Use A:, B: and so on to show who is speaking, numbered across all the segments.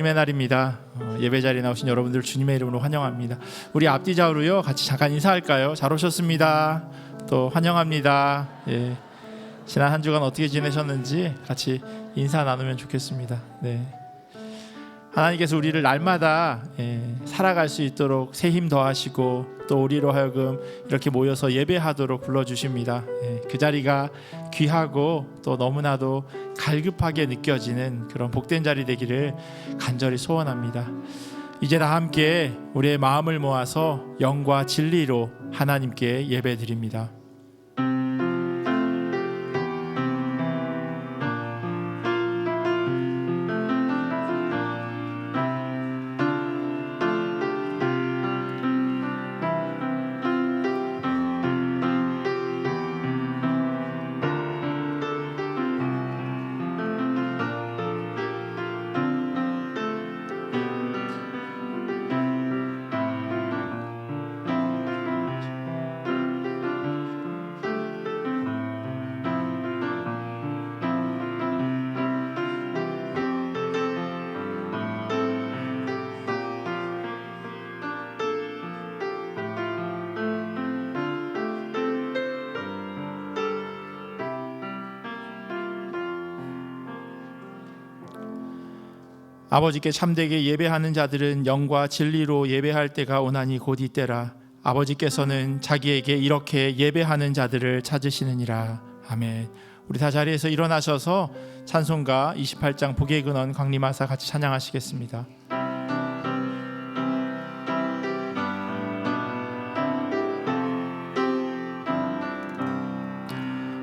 A: 주님의 날입니다. 예배 자리에 나오신 여러분들 주님의 이름으로 환영합니다. 우리 앞뒤 좌우로요 같이 잠깐 인사할까요? 잘 오셨습니다. 또 환영합니다. 예. 지난 한 주간 어떻게 지내셨는지 같이 인사 나누면 좋겠습니다. 네. 하나님께서 우리를 날마다 살아갈 수 있도록 새 힘 더하시고 또 우리로 하여금 이렇게 모여서 예배하도록 불러주십니다. 그 자리가 귀하고 또 너무나도 갈급하게 느껴지는 그런 복된 자리 되기를 간절히 소원합니다. 이제 다 함께 우리의 마음을 모아서 영과 진리로 하나님께 예배드립니다. 아버지께 참되게 예배하는 자들은 영과 진리로 예배할 때가 오나니 곧 이때라. 아버지께서는 자기에게 이렇게 예배하는 자들을 찾으시느니라. 아멘. 우리 다 자리에서 일어나셔서 찬송가 28장 복의 근원 강림하사 같이 찬양하시겠습니다.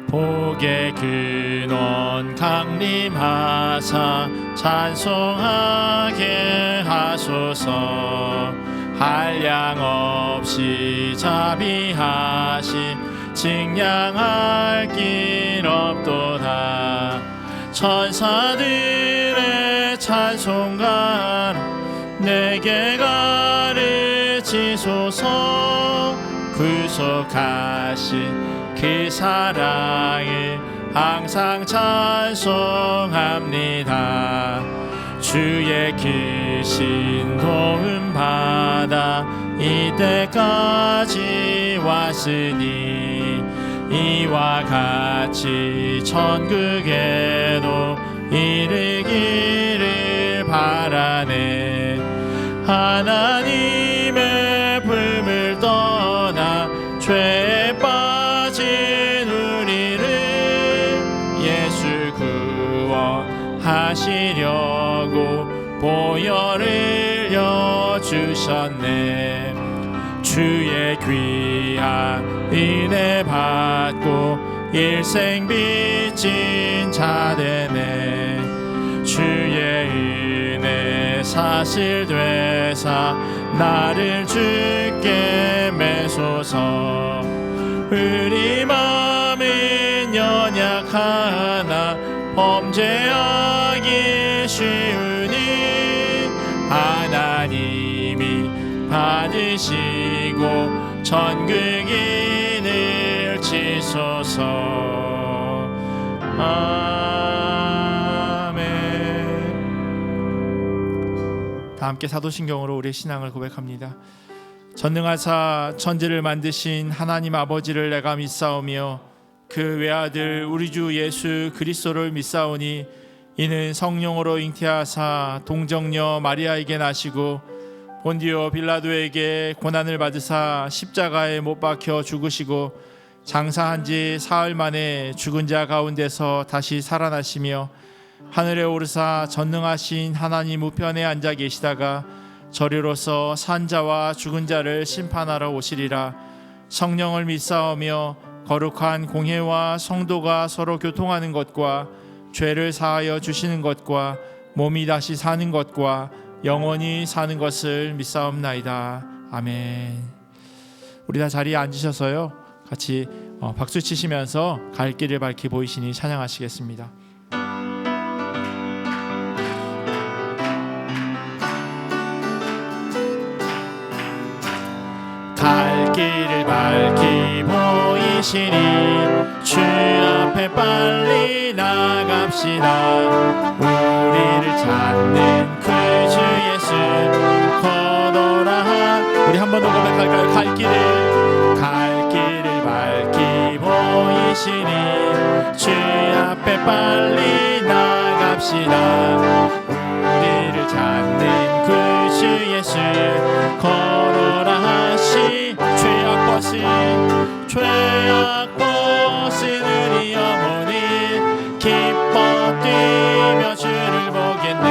A: 복의 근원 강림하사 찬송하게 하소서. 한량 없이 자비하심 칭량할 길 없도다. 천사들의 찬송가로 내게 가르치소서. 구속하신 그 사랑을 항상 찬송합니다. 주의 크신 도움 받아 이때까지 왔으니 이와 같이 천국에도 이르기를 바라네. 하나님의 품을 떠나 죄에 빠진 우리를 예수 구원하시려고 보혈을 여주셨네. 주의 귀한 은혜 받고 일생 빚진 자 되네. 주의 은혜 사실되사 나를 주께 매소서. 우리 마음은 연약하나 범죄하기 쉬우니 하나님이 받으시고 천국인을 치소서. 아멘. 다 함께 사도신경으로 우리의 신앙을 고백합니다. 전능하사 천지를 만드신 하나님 아버지를 내가 믿사오며 그 외아들 우리 주 예수 그리스도를 믿사오니 이는 성령으로 잉태하사 동정녀 마리아에게 나시고 본디오 빌라도에게 고난을 받으사 십자가에 못 박혀 죽으시고 장사한 지 사흘 만에 죽은 자 가운데서 다시 살아나시며 하늘에 오르사 전능하신 하나님 우편에 앉아 계시다가 저리로서 산자와 죽은 자를 심판하러 오시리라. 성령을 믿사오며 거룩한 공회와 성도가 서로 교통하는 것과 죄를 사하여 주시는 것과 몸이 다시 사는 것과 영원히 사는 것을 믿사옵나이다. 아멘. 우리 다 자리에 앉으셔서요 같이 박수 치시면서 갈 길을 밝히 보이시니 찬양하시겠습니다. 갈 길을 밝히 보이시니 주 앞에 빨리 나갑시다. 우리를 찾는 그 계시니 주 앞에 빨리 나갑시다. 우리를 찾는 그 주 예수 걸어라 하시 죄악 벗은 우리 영혼이 기뻐 뛰며 주를 보겠네.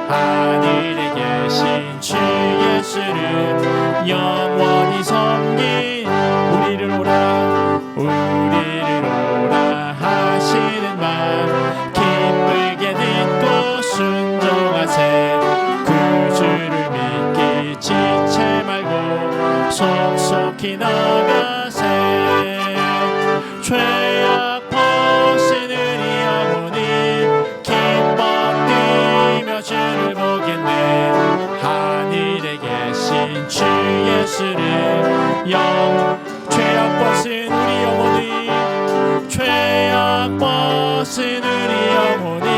A: 하늘에 계신 주 예수를 영원히 섬긴 우리를 오라 하시는 말 기쁘게 듣고 순종하세. 그 주를 믿기 지체 말고 속속히 나가세. 죄악 벗은 우리 영혼이 기뻐 뛰며 주를 보겠네. 하늘에 계신 주 예수를 죄악 벗은 우리 영혼이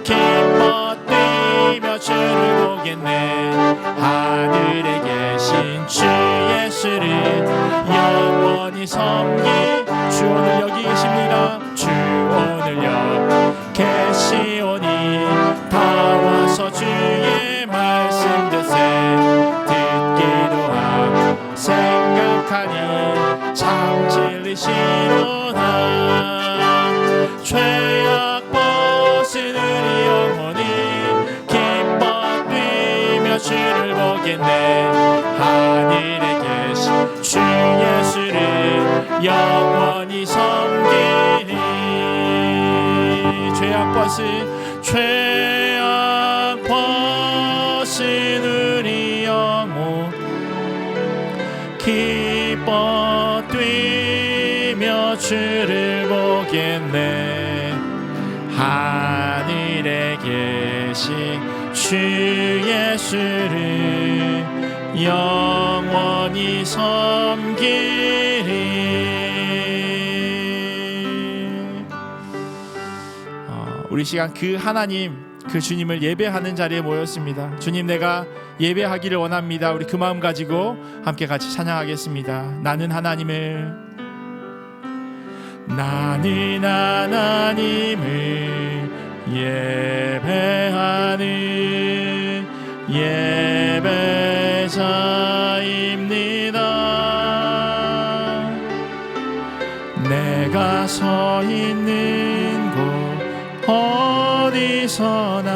A: 기뻐 뛰며 주를 보겠네. 하늘에 계신 주 예수를 영원히 섬기. 주 오늘 여기 계십니다. 주 오늘 여기 계시오니 다 와서 주의 말씀 듣세. 듣기도 하고 생각하니 참 진리시로다. 죄악 벗은 우리 영혼이 기뻐 뛰며 주를 보겠네. 하늘에 계신 주 예수를 영원히 섬기니. 죄악 벗은 우리 영혼 기뻐 뛰며 주를 보겠네. 하늘에 계신 주 예수를 영원히 섬기리. 우리 시간 그 하나님, 그 주님을 예배하는 자리에 모였습니다. 주님, 내가 예배하기를 원합니다. 우리 그 마음 가지고 함께 같이 찬양하겠습니다. 나는 하나님을 예배하는 예배자입니다. 내가 서 있는 곳 어디서나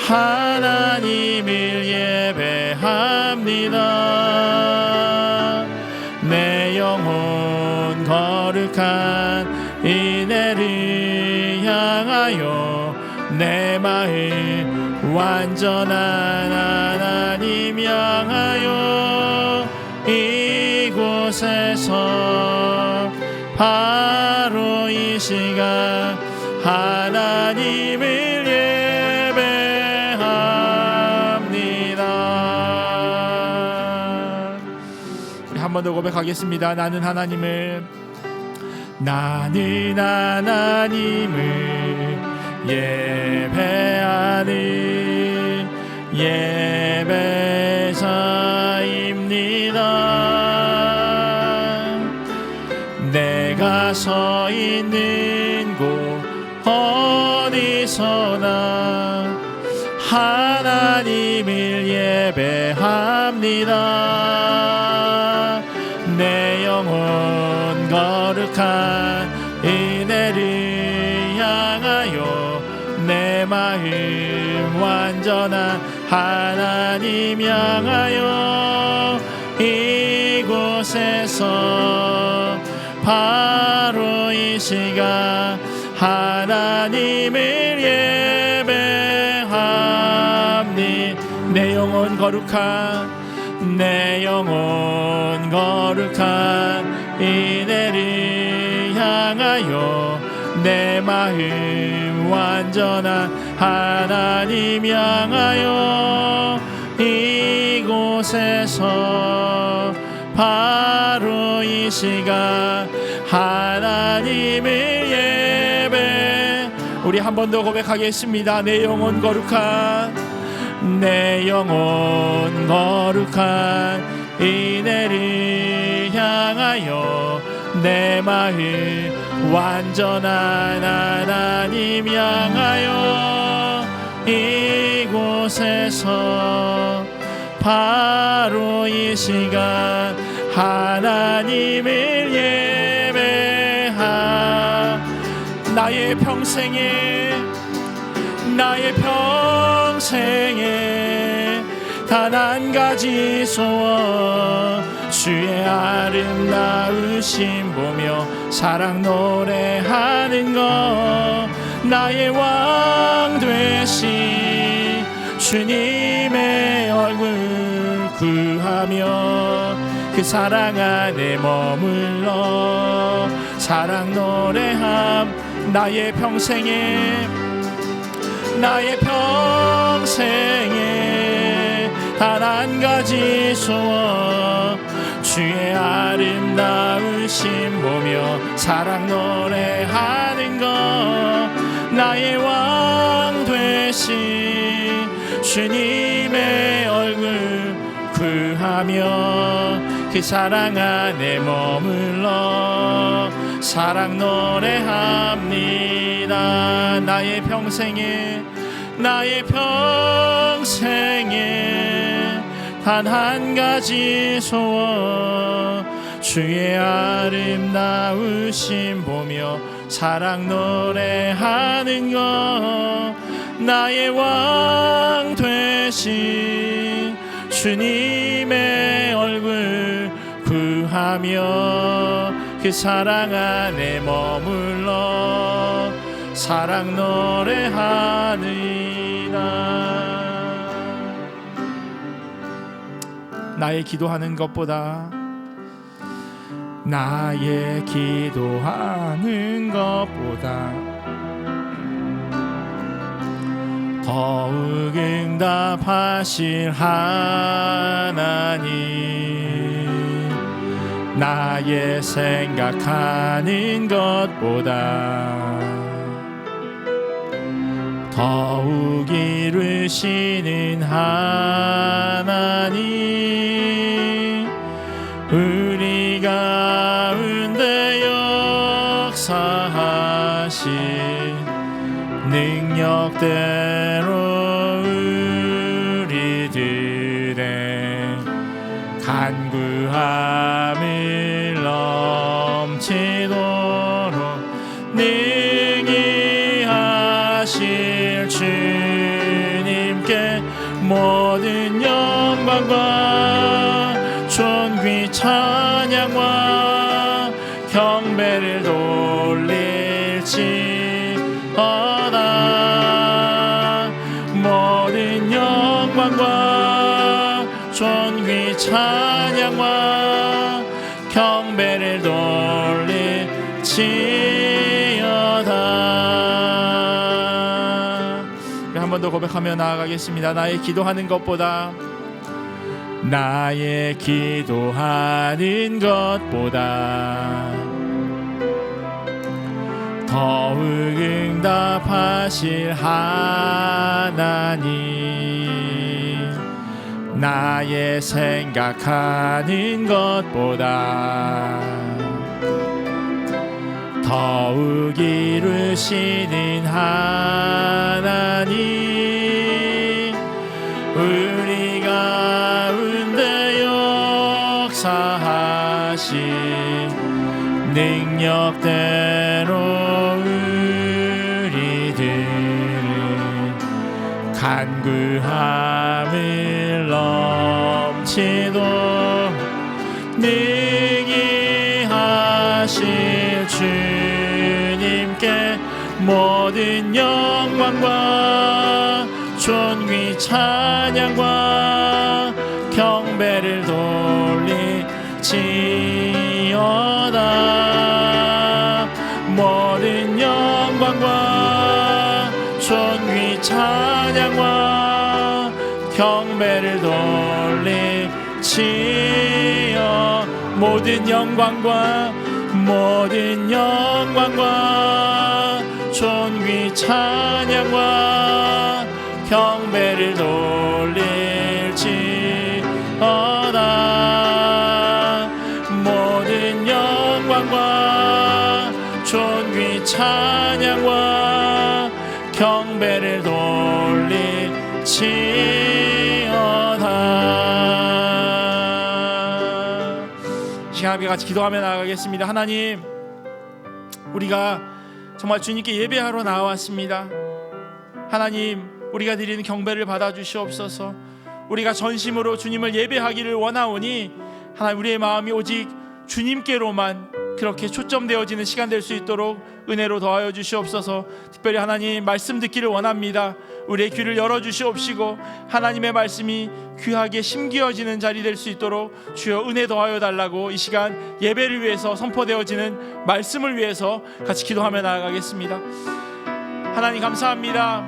A: 하나님을 예배합니다. 내 영혼 거룩한 이내를 향하여 내 마음 완전한 하나님 향하여 이곳에서 바로 이 시간 하나님을 예배합니다. 우리 한 번 더 고백하겠습니다. 나는 하나님을 예배하는 예배자입니다. 내가 서 있는 곳 어디서나 하나님을 예배합니다. 내 영혼 거룩한 이내를 향하여 내 마음 완전한 하나님 향하여 이곳에서 바로 이 시간 하나님을 예배합니다. 내 영혼 거룩한 이내를 향하여 내 마음 완전한 하나님 향하여 이곳에서 바로 이 시간 하나님을 예배. 우리 한 번 더 고백하겠습니다. 내 영혼 거룩한 이내를 향하여 내 마음 완전한 하나님 향하여 이곳에서 바로 이 시간 하나님을 예배하. 나의 평생에 단 한 가지 소원, 주의 아름다우심 보며 사랑 노래하는 것. 나의 왕 되신 주님의 얼굴 구하며 그 사랑 안에 머물러 사랑 노래함. 나의 평생에 단 한 가지 소원, 주의 아름다우심 보며 사랑 노래하는 것. 나의 왕 되신 주님의 얼굴 구하며 그 사랑 안에 머물러 사랑 노래합니다. 나의 평생에 단 한 가지 소원, 주의 아름다우심 보며 사랑 노래하는 것. 나의 왕 되신 주님의 얼굴 구하며 그 사랑 안에 머물러 사랑 노래하리라. 나의 기도하는 것보다 더욱 응답하실 하나님, 나의 생각하는 것보다 더욱 이루시는 하나님, 우리 가운데 역사하신 능력대로 우리들의 간구함을 넘치도록 능히 하실 주님께 모든 영광과 존귀 찬양과 경배를 돌릴지어다. 모든 영광과 존귀 찬양과 경배를 돌릴지어다. 한 번 더 고백하며 나아가겠습니다. 나의 기도하는 것보다 더욱 응답하실 하나님, 나의 생각하는 것보다 더욱 이루시는 하나님, 우리 가운데 역사하신 능력대로 우리들은 간구함을 넘치도록 능히 하실 주님께 모든 영광과 존귀 찬양과 경배를 돌릴지어다. 모든 영광과 존귀 찬양과 경배를 돌릴지어. 모든 영광과 존귀 찬양과 경배를 돌릴지어다. 모든 영광과 시간 함께 같이 기도하며 나아가겠습니다. 하나님, 우리가 정말 주님께 예배하러 나왔습니다. 하나님, 우리가 드리는 경배를 받아주시옵소서. 우리가 전심으로 주님을 예배하기를 원하오니 하나님, 우리의 마음이 오직 주님께로만 그렇게 초점되어지는 시간 될 수 있도록 은혜로 더하여 주시옵소서. 특별히 하나님, 말씀 듣기를 원합니다. 우리의 귀를 열어주시옵시고 하나님의 말씀이 귀하게 심기어지는 자리 될 수 있도록 주여 은혜 더하여 달라고 이 시간 예배를 위해서 선포되어지는 말씀을 위해서 같이 기도하며 나아가겠습니다. 하나님 감사합니다.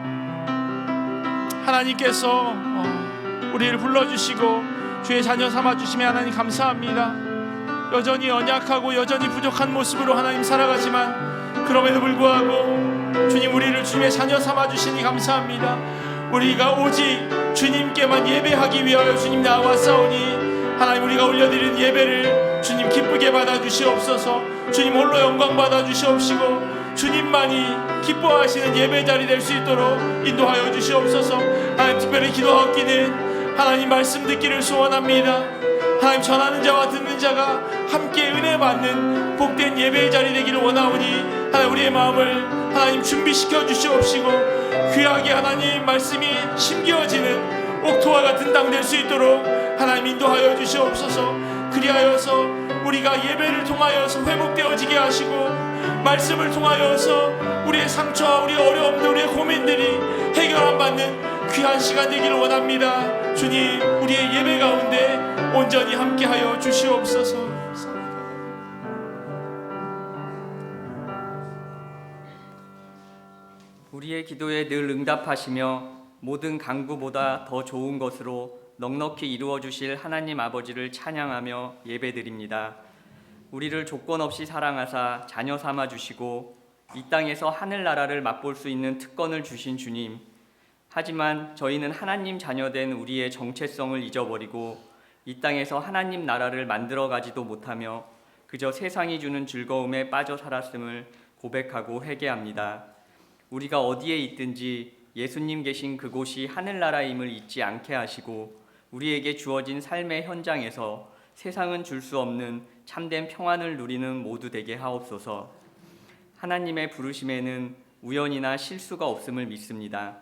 A: 하나님께서 우리를 불러주시고 주의 자녀 삼아주시며 하나님 감사합니다. 여전히 연약하고 여전히 부족한 모습으로 하나님 살아가지만 그럼에도 불구하고 주님, 우리를 주님의 자녀 삼아주시니 감사합니다. 우리가 오직 주님께만 예배하기 위하여 주님 나왔사오니 하나님, 우리가 올려드리는 예배를 주님 기쁘게 받아주시옵소서. 주님 홀로 영광 받아주시옵시고 주님만이 기뻐하시는 예배 자리 될 수 있도록 인도하여 주시옵소서. 하나님, 특별히 기도하기는 하나님 말씀 듣기를 소원합니다. 하나님, 전하는 자와 듣는 자가 함께 은혜 받는 복된 예배의 자리 되기를 원하오니 하나님, 우리의 마음을 하나님 준비시켜 주시옵시고 귀하게 하나님 말씀이 심겨지는 옥토와 같은 땅 될 수 있도록 하나님 인도하여 주시옵소서. 그리하여서 우리가 예배를 통하여서 회복되어지게 하시고 말씀을 통하여서 우리의 상처와 우리의 어려움들, 우리의 고민들이 해결함 받는 귀한 시간 되기를 원합니다. 주님, 우리의 예배 가운데 온전히 함께하여 주시옵소서.
B: 우리의 기도에 늘 응답하시며 모든 간구보다 더 좋은 것으로 넉넉히 이루어 주실 하나님 아버지를 찬양하며 예배드립니다. 우리를 조건 없이 사랑하사 자녀 삼아 주시고 이 땅에서 하늘나라를 맛볼 수 있는 특권을 주신 주님, 하지만 저희는 하나님 자녀된 우리의 정체성을 잊어버리고 이 땅에서 하나님 나라를 만들어가지도 못하며 그저 세상이 주는 즐거움에 빠져 살았음을 고백하고 회개합니다. 우리가 어디에 있든지 예수님 계신 그곳이 하늘나라임을 잊지 않게 하시고 우리에게 주어진 삶의 현장에서 세상은 줄 수 없는 참된 평안을 누리는 모두 되게 하옵소서. 하나님의 부르심에는 우연이나 실수가 없음을 믿습니다.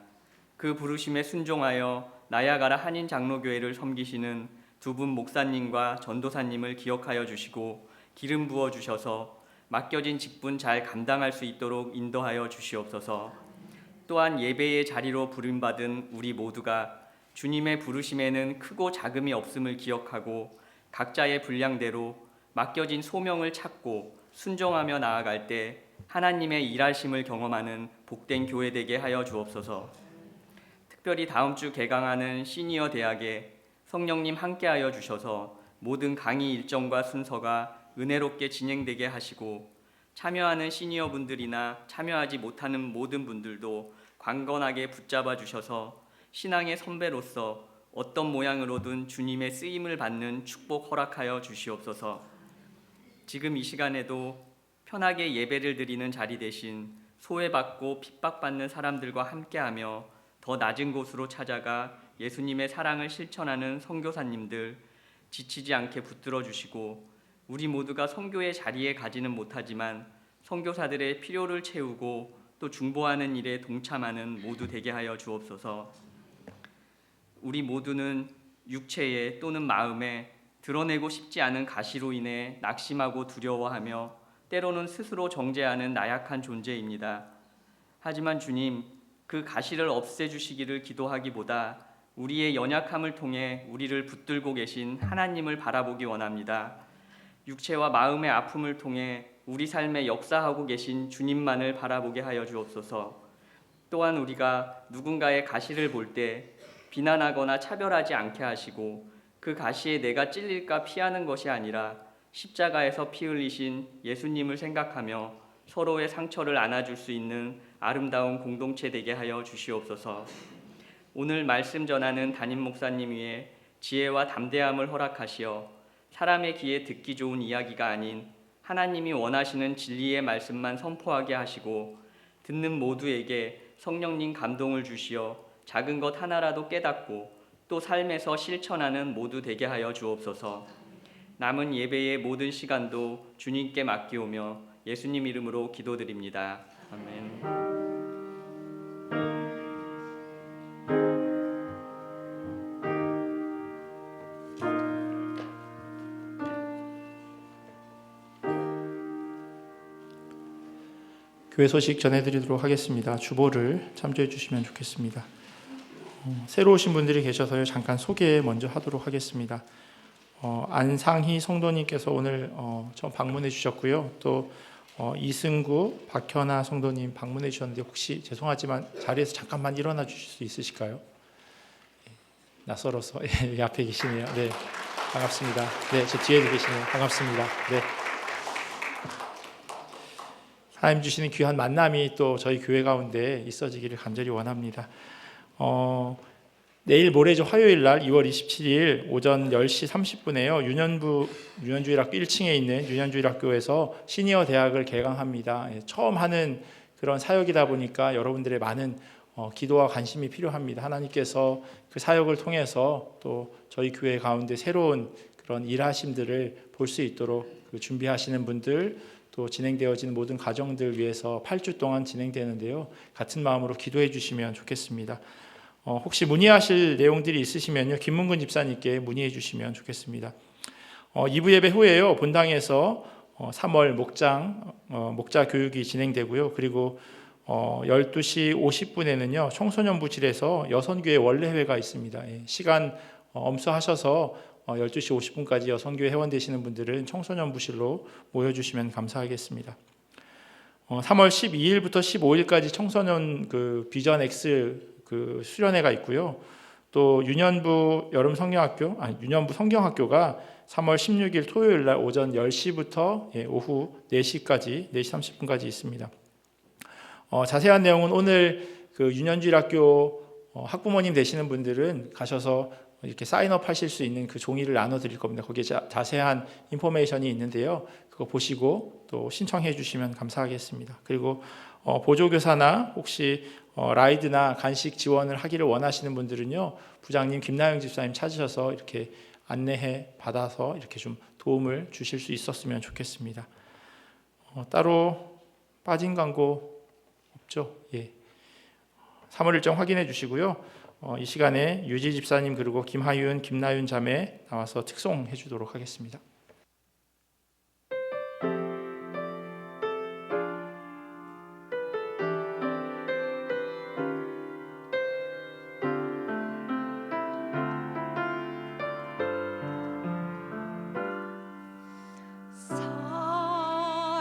B: 그 부르심에 순종하여 나야가라 한인장로교회를 섬기시는 두 분 목사님과 전도사님을 기억하여 주시고 기름 부어 주셔서 맡겨진 직분 잘 감당할 수 있도록 인도하여 주시옵소서. 또한 예배의 자리로 부름받은 우리 모두가 주님의 부르심에는 크고 작음이 없음을 기억하고 각자의 분량대로 맡겨진 소명을 찾고 순종하며 나아갈 때 하나님의 일하심을 경험하는 복된 교회 되게 하여 주옵소서. 특별히 다음 주 개강하는 시니어 대학에 성령님 함께하여 주셔서 모든 강의 일정과 순서가 은혜롭게 진행되게 하시고 참여하는 시니어분들이나 참여하지 못하는 모든 분들도 강건하게 붙잡아 주셔서 신앙의 선배로서 어떤 모양으로든 주님의 쓰임을 받는 축복 허락하여 주시옵소서. 지금 이 시간에도 편하게 예배를 드리는 자리 대신 소외받고 핍박받는 사람들과 함께하며 더 낮은 곳으로 찾아가 예수님의 사랑을 실천하는 선교사님들 지치지 않게 붙들어 주시고 우리 모두가 선교의 자리에 가지는 못하지만 선교사들의 필요를 채우고 또 중보하는 일에 동참하는 모두 되게 하여 주옵소서. 우리 모두는 육체에 또는 마음에 드러내고 싶지 않은 가시로 인해 낙심하고 두려워하며 때로는 스스로 정죄하는 나약한 존재입니다. 하지만 주님, 그 가시를 없애주시기를 기도하기보다 우리의 연약함을 통해 우리를 붙들고 계신 하나님을 바라보기 원합니다. 육체와 마음의 아픔을 통해 우리 삶에 역사하고 계신 주님만을 바라보게 하여 주옵소서. 또한 우리가 누군가의 가시를 볼 때 비난하거나 차별하지 않게 하시고 그 가시에 내가 찔릴까 피하는 것이 아니라 십자가에서 피 흘리신 예수님을 생각하며 서로의 상처를 안아줄 수 있는 아름다운 공동체 되게 하여 주시옵소서. 오늘 말씀 전하는 담임 목사님 위에 지혜와 담대함을 허락하시어 사람의 귀에 듣기 좋은 이야기가 아닌 하나님이 원하시는 진리의 말씀만 선포하게 하시고 듣는 모두에게 성령님 감동을 주시어 작은 것 하나라도 깨닫고 또 삶에서 실천하는 모두 되게 하여 주옵소서. 남은 예배의 모든 시간도 주님께 맡기오며 예수님 이름으로 기도드립니다. 아멘.
A: 교회 소식 전해드리도록 하겠습니다. 주보를 참조해 주시면 좋겠습니다. 새로 오신 분들이 계셔서요. 잠깐 소개 먼저 하도록 하겠습니다. 안상희 성도님께서 오늘 처음 방문해 주셨고요. 또 이승구, 박현아 성도님 방문해 주셨는데 혹시 죄송하지만 자리에서 잠깐만 일어나 주실 수 있으실까요? 낯설어서 예, 앞에 계시네요. 네, 반갑습니다. 네, 저 뒤에 계시네요. 반갑습니다. 네. 하나님 주시는 귀한 만남이 또 저희 교회 가운데 있어지기를 간절히 원합니다. 내일 모레죠. 화요일 날 2월 27일 오전 10시 30분에요. 유년주일학교 1층에 있는 유년주일학교에서 시니어 대학을 개강합니다. 처음 하는 그런 사역이다 보니까 여러분들의 많은 기도와 관심이 필요합니다. 하나님께서 그 사역을 통해서 또 저희 교회 가운데 새로운 그런 일하심들을 볼 수 있도록 준비하시는 분들, 또 진행되어지는 모든 과정들 위해서 8주 동안 진행되는데요. 같은 마음으로 기도해 주시면 좋겠습니다. 혹시 문의하실 내용들이 있으시면요. 김문근 집사님께 문의해 주시면 좋겠습니다. 2부 예배 후에요. 본당에서 3월 목자 교육이 진행되고요. 그리고 12시 50분에는요. 청소년부실에서 여선교회 원래회가 있습니다. 시간 엄수하셔서 12시 50분까지 여선교회 회원 되시는 분들은 청소년부실로 모여주시면 감사하겠습니다. 3월 12일부터 15일까지 청소년 비전 X 수련회가 있고요. 또 유년부 성경학교가 3월 16일 토요일 날 오전 10시부터 오후 4시까지 4시 30분까지 있습니다. 자세한 내용은 오늘 유년주일학교 학부모님 되시는 분들은 가셔서 이렇게 사인업 하실 수 있는 그 종이를 나눠 드릴 겁니다. 거기에 자세한 인포메이션이 있는데요. 그거 보시고 또 신청해 주시면 감사하겠습니다. 그리고 보조교사나 혹시 라이드나 간식 지원을 하기를 원하시는 분들은요. 부장님 김나영 집사님 찾으셔서 이렇게 안내해 받아서 이렇게 좀 도움을 주실 수 있었으면 좋겠습니다. 따로 빠진 광고 없죠? 예. 3월 일정 확인해 주시고요. 이 시간에 유지 집사님 그리고 김하윤, 김나윤 자매 나와서 특송해 주도록 하겠습니다.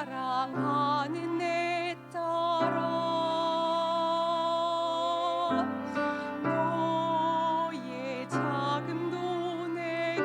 C: 사랑하는 내 딸아 너의 자금도 내게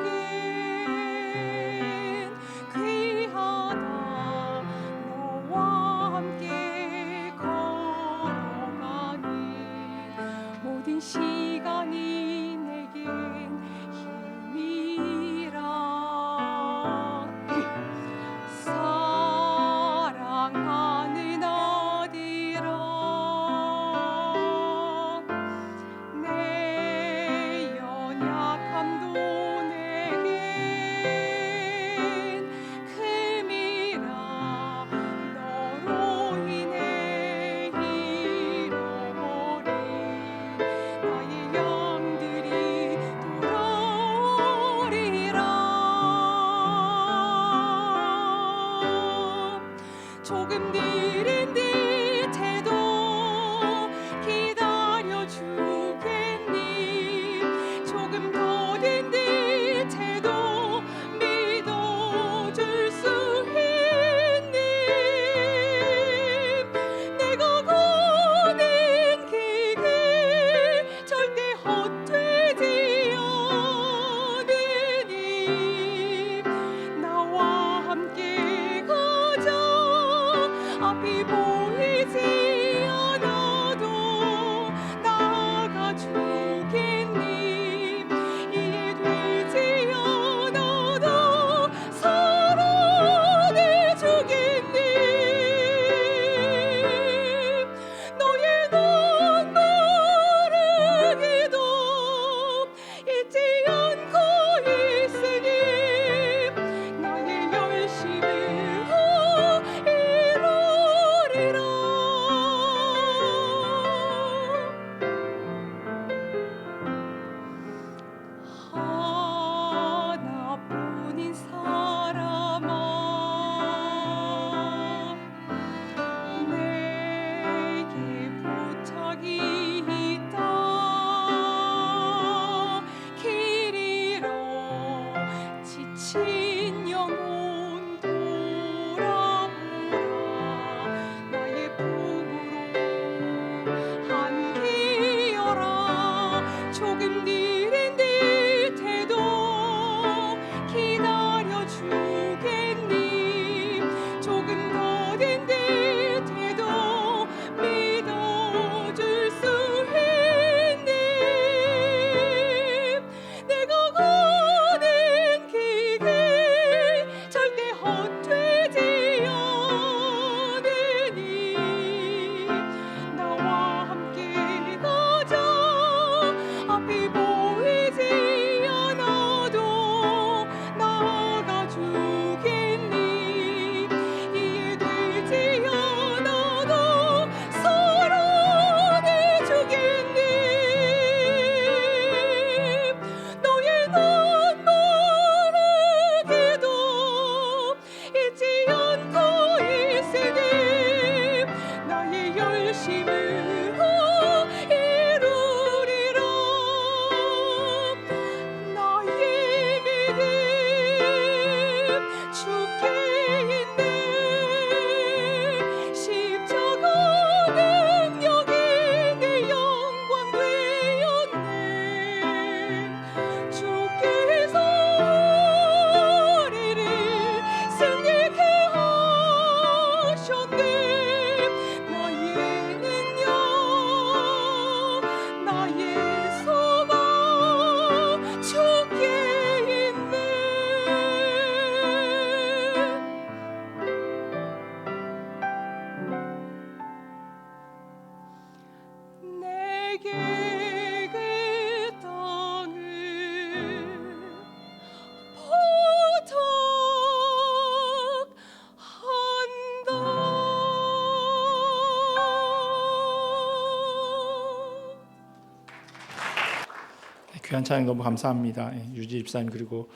A: 귀한 찬양 너무 감사합니다. 유지 집사님 그리고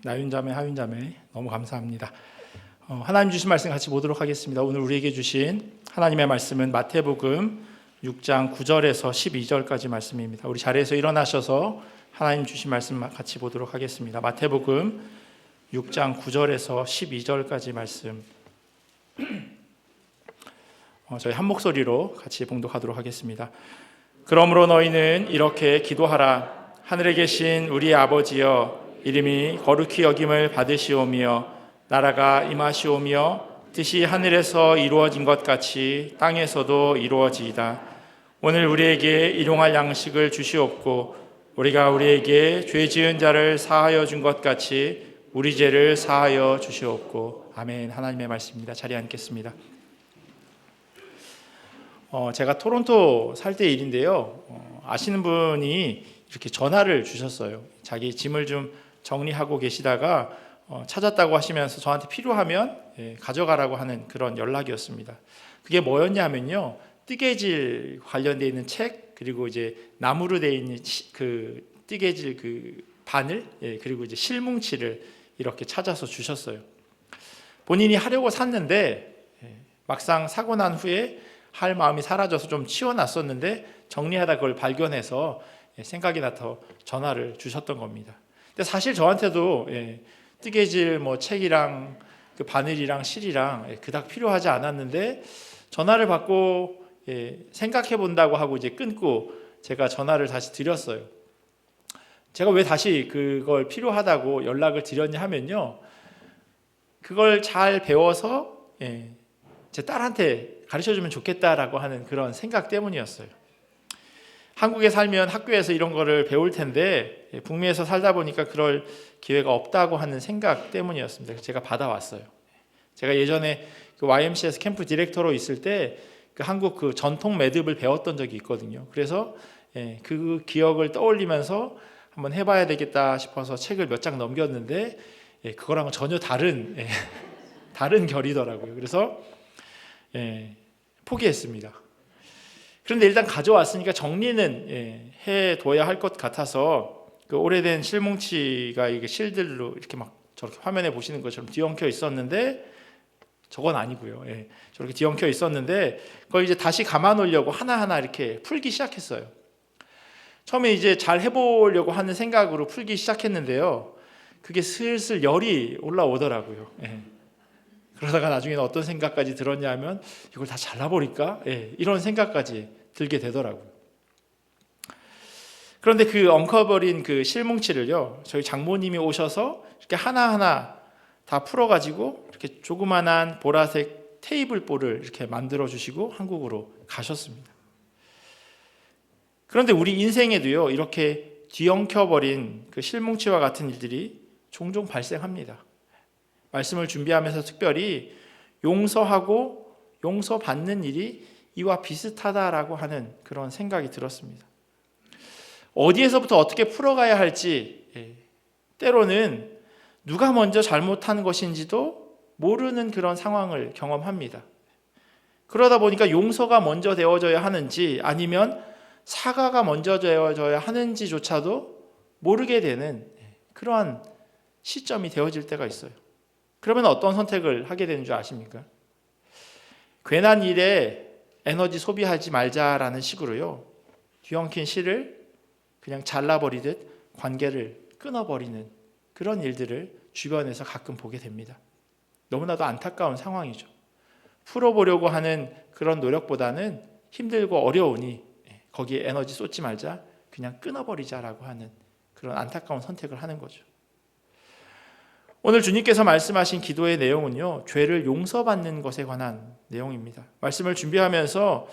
A: 나윤자매 하윤자매 너무 감사합니다. 하나님 주신 말씀 같이 보도록 하겠습니다. 오늘 우리에게 주신 하나님의 말씀은 마태복음 6장 9절에서 12절까지 말씀입니다. 우리 자리에서 일어나셔서 하나님 주신 말씀 같이 보도록 하겠습니다. 마태복음 6장 9절에서 12절까지 말씀 저희 한 목소리로 같이 봉독하도록 하겠습니다. 그러므로 너희는 이렇게 기도하라. 하늘에 계신 우리 아버지여, 이름이 거룩히 여김을 받으시오며 나라가 임하시오며 뜻이 하늘에서 이루어진 것 같이 땅에서도 이루어지이다. 오늘 우리에게 일용할 양식을 주시옵고 우리가 우리에게 죄 지은 자를 사하여 준 것 같이 우리 죄를 사하여 주시옵고. 아멘. 하나님의 말씀입니다. 자리에 앉겠습니다. 제가 토론토 살 때 일인데요. 아시는 분이 이렇게 전화를 주셨어요. 자기 짐을 좀 정리하고 계시다가 찾았다고 하시면서 저한테 필요하면 가져가라고 하는 그런 연락이었습니다. 그게 뭐였냐면요, 뜨개질 관련되어 있는 책, 그리고 이제 나무로 되어 있는 그 뜨개질 그 바늘, 그리고 이제 실뭉치를 이렇게 찾아서 주셨어요. 본인이 하려고 샀는데 막상 사고 난 후에 할 마음이 사라져서 좀 치워놨었는데 정리하다 그걸 발견해서 생각이 나서 전화를 주셨던 겁니다. 근데 사실 저한테도 뜨개질 뭐 책이랑 그 바늘이랑 실이랑 그닥 필요하지 않았는데 전화를 받고 생각해 본다고 하고 이제 끊고 제가 전화를 다시 드렸어요. 제가 왜 다시 그걸 필요하다고 연락을 드렸냐 하면요, 그걸 잘 배워서 제 딸한테 가르쳐주면 좋겠다라고 하는 그런 생각 때문이었어요. 한국에 살면 학교에서 이런 거를 배울 텐데 북미에서 살다 보니까 그럴 기회가 없다고 하는 생각 때문이었습니다. 그래서 제가 받아왔어요. 제가 예전에 그 YMCA에서 캠프 디렉터로 있을 때 그 한국 그 전통 매듭을 배웠던 적이 있거든요. 그래서 그 기억을 떠올리면서 한번 해봐야 되겠다 싶어서 책을 몇 장 넘겼는데 그거랑은 전혀 다른 결이더라고요. 그래서 포기했습니다. 그런데 일단 가져왔으니까 정리는 해둬야 할 것 같아서 그 오래된 실뭉치가 이게 실들로 이렇게 막 저렇게 화면에 보시는 것처럼 뒤엉켜 있었는데, 저건 아니고요. 저렇게 뒤엉켜 있었는데 그걸 이제 다시 감아 놓으려고 하나하나 이렇게 풀기 시작했어요. 처음에 이제 잘 해보려고 하는 생각으로 풀기 시작했는데요, 그게 슬슬 열이 올라오더라고요. 그러다가 나중에는 어떤 생각까지 들었냐 하면 이걸 다 잘라버릴까? 이런 생각까지 들게 되더라고요. 그런데 그 엉켜버린 그 실뭉치를요, 저희 장모님이 오셔서 이렇게 하나하나 다 풀어가지고 이렇게 조그만한 보라색 테이블 볼을 이렇게 만들어 주시고 한국으로 가셨습니다. 그런데 우리 인생에도요, 이렇게 뒤엉켜버린 그 실뭉치와 같은 일들이 종종 발생합니다. 말씀을 준비하면서 특별히 용서하고 용서받는 일이 이와 비슷하다라고 하는 그런 생각이 들었습니다. 어디에서부터 어떻게 풀어가야 할지, 때로는 누가 먼저 잘못한 것인지도 모르는 그런 상황을 경험합니다. 그러다 보니까 용서가 먼저 되어져야 하는지 아니면 사과가 먼저 되어져야 하는지조차도 모르게 되는 그러한 시점이 되어질 때가 있어요. 그러면 어떤 선택을 하게 되는 줄 아십니까? 괜한 일에 에너지 소비하지 말자라는 식으로요, 뒤엉킨 실을 그냥 잘라버리듯 관계를 끊어버리는 그런 일들을 주변에서 가끔 보게 됩니다. 너무나도 안타까운 상황이죠. 풀어보려고 하는 그런 노력보다는 힘들고 어려우니 거기에 에너지 쏟지 말자, 그냥 끊어버리자라고 하는 그런 안타까운 선택을 하는 거죠. 오늘 주님께서 말씀하신 기도의 내용은요, 죄를 용서받는 것에 관한 내용입니다. 말씀을 준비하면서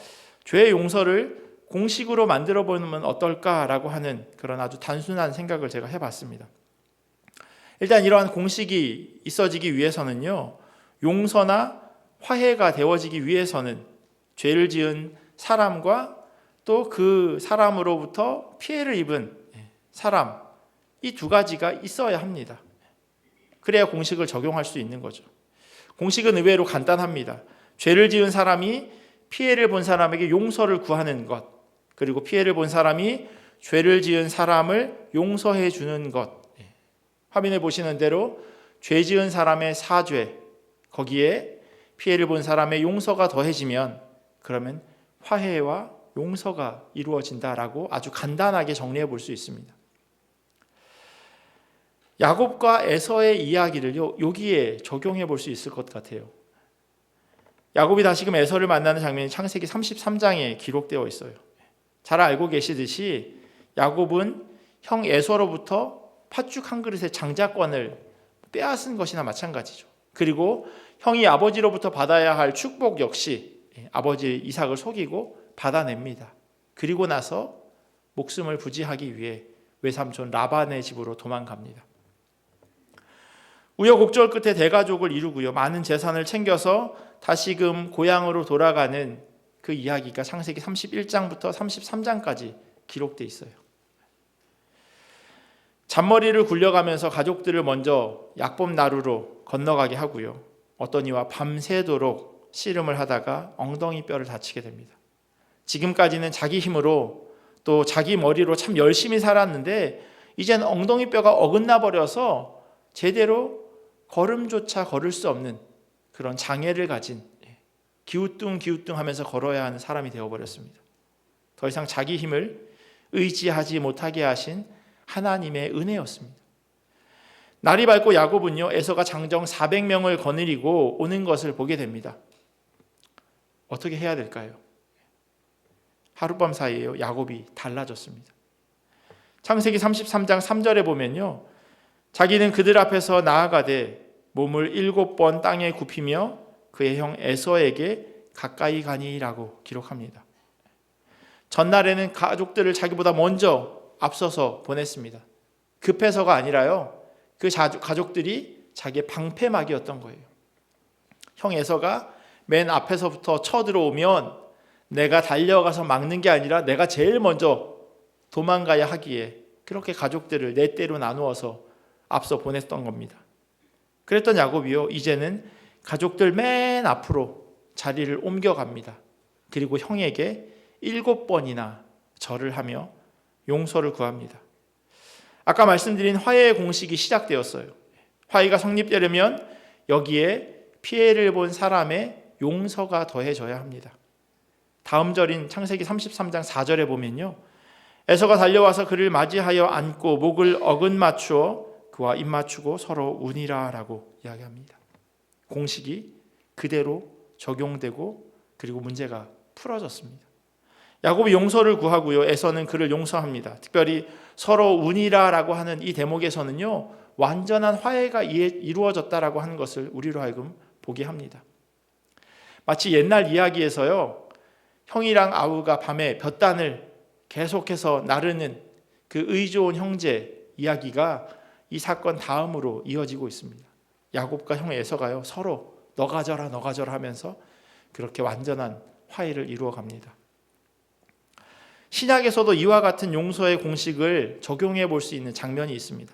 A: 죄의 용서를 공식으로 만들어 보면 어떨까라고 하는 그런 아주 단순한 생각을 제가 해봤습니다. 일단 이러한 공식이 있어지기 위해서는요, 용서나 화해가 되어지기 위해서는 죄를 지은 사람과 또 그 사람으로부터 피해를 입은 사람, 이 두 가지가 있어야 합니다. 그래야 공식을 적용할 수 있는 거죠. 공식은 의외로 간단합니다. 죄를 지은 사람이 피해를 본 사람에게 용서를 구하는 것, 그리고 피해를 본 사람이 죄를 지은 사람을 용서해 주는 것. 화면에 보시는 대로 죄 지은 사람의 사죄, 거기에 피해를 본 사람의 용서가 더해지면 그러면 화해와 용서가 이루어진다라고 아주 간단하게 정리해 볼 수 있습니다. 야곱과 에서의 이야기를 여기에 적용해 볼 수 있을 것 같아요. 야곱이 다시금 에서를 만나는 장면이 창세기 33장에 기록되어 있어요. 잘 알고 계시듯이 야곱은 형 에서로부터 팥죽 한 그릇의 장자권을 빼앗은 것이나 마찬가지죠. 그리고 형이 아버지로부터 받아야 할 축복 역시 아버지 이삭을 속이고 받아냅니다. 그리고 나서 목숨을 부지하기 위해 외삼촌 라반의 집으로 도망갑니다. 우여곡절 끝에 대가족을 이루고요, 많은 재산을 챙겨서 다시금 고향으로 돌아가는 그 이야기가 창세기 31장부터 33장까지 기록되어 있어요. 잔머리를 굴려가면서 가족들을 먼저 약봄 나루로 건너가게 하고요, 어떤 이와 밤새도록 씨름을 하다가 엉덩이 뼈를 다치게 됩니다. 지금까지는 자기 힘으로 또 자기 머리로 참 열심히 살았는데 이제는 엉덩이 뼈가 어긋나 버려서 제대로 걸음조차 걸을 수 없는 그런 장애를 가진, 기우뚱기우뚱하면서 걸어야 하는 사람이 되어버렸습니다. 더 이상 자기 힘을 의지하지 못하게 하신 하나님의 은혜였습니다. 날이 밝고 야곱은요, 에서가 장정 400명을 거느리고 오는 것을 보게 됩니다. 어떻게 해야 될까요? 하룻밤 사이에요, 야곱이 달라졌습니다. 창세기 33장 3절에 보면요, 자기는 그들 앞에서 나아가되 몸을 7번 땅에 굽히며 그의 형 에서에게 가까이 가니라고 기록합니다. 전날에는 가족들을 자기보다 먼저 앞서서 보냈습니다. 급해서가 아니라요, 그 가족들이 자기의 방패막이었던 거예요. 형 에서가 맨 앞에서부터 쳐들어오면 내가 달려가서 막는 게 아니라 내가 제일 먼저 도망가야 하기에 그렇게 가족들을 네 대로 나누어서 앞서 보냈던 겁니다. 그랬던 야곱이요, 이제는 가족들 맨 앞으로 자리를 옮겨갑니다. 그리고 형에게 7번이나 절을 하며 용서를 구합니다. 아까 말씀드린 화해의 공식이 시작되었어요. 화해가 성립되려면 여기에 피해를 본 사람의 용서가 더해져야 합니다. 다음 절인 창세기 33장 4절에 보면요, 에서가 달려와서 그를 맞이하여 안고 목을 어긋맞추어 그와 입맞추고 서로 우니라 라고 이야기합니다. 공식이 그대로 적용되고 그리고 문제가 풀어졌습니다. 야곱이 용서를 구하고요, 에서는 그를 용서합니다. 특별히 서로 우니라 라고 하는 이 대목에서는요, 완전한 화해가 이루어졌다라고 하는 것을 우리로 하여금 보게 합니다. 마치 옛날 이야기에서요, 형이랑 아우가 밤에 볕단을 계속해서 나르는 그 의좋은 형제 이야기가 이 사건 다음으로 이어지고 있습니다. 야곱과 형 에서가요, 서로 너가 져라 너가 져라 하면서 그렇게 완전한 화해를 이루어 갑니다. 신약에서도 이와 같은 용서의 공식을 적용해 볼 수 있는 장면이 있습니다.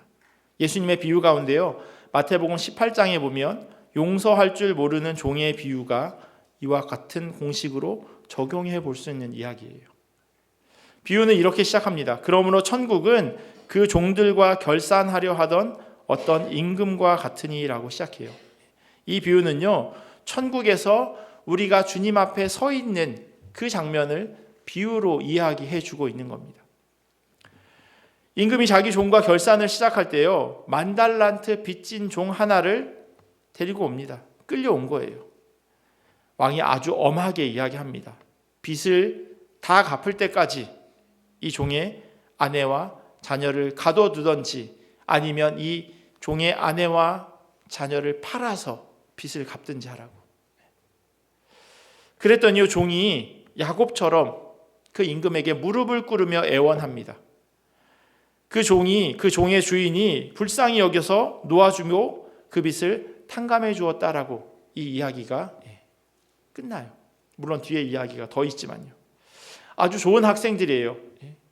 A: 예수님의 비유 가운데요, 마태복음 18장에 보면 용서할 줄 모르는 종의 비유가 이와 같은 공식으로 적용해 볼 수 있는 이야기예요. 비유는 이렇게 시작합니다. 그러므로 천국은 그 종들과 결산하려 하던 어떤 임금과 같으니라고 시작해요. 이 비유는요, 천국에서 우리가 주님 앞에 서 있는 그 장면을 비유로 이야기해 주고 있는 겁니다. 임금이 자기 종과 결산을 시작할 때요, 10,000달란트 빚진 종 하나를 데리고 옵니다. 끌려온 거예요. 왕이 아주 엄하게 이야기합니다. 빚을 다 갚을 때까지 이 종의 아내와 자녀를 가둬두던지 아니면 이 종의 아내와 자녀를 팔아서 빚을 갚든지 하라고. 그랬더니 이 종이 야곱처럼 그 임금에게 무릎을 꿇으며 애원합니다. 그 종의 주인이 불쌍히 여겨서 놓아주며 그 빚을 탕감해 주었다라고 이 이야기가 끝나요. 물론 뒤에 이야기가 더 있지만요. 아주 좋은 학생들이에요.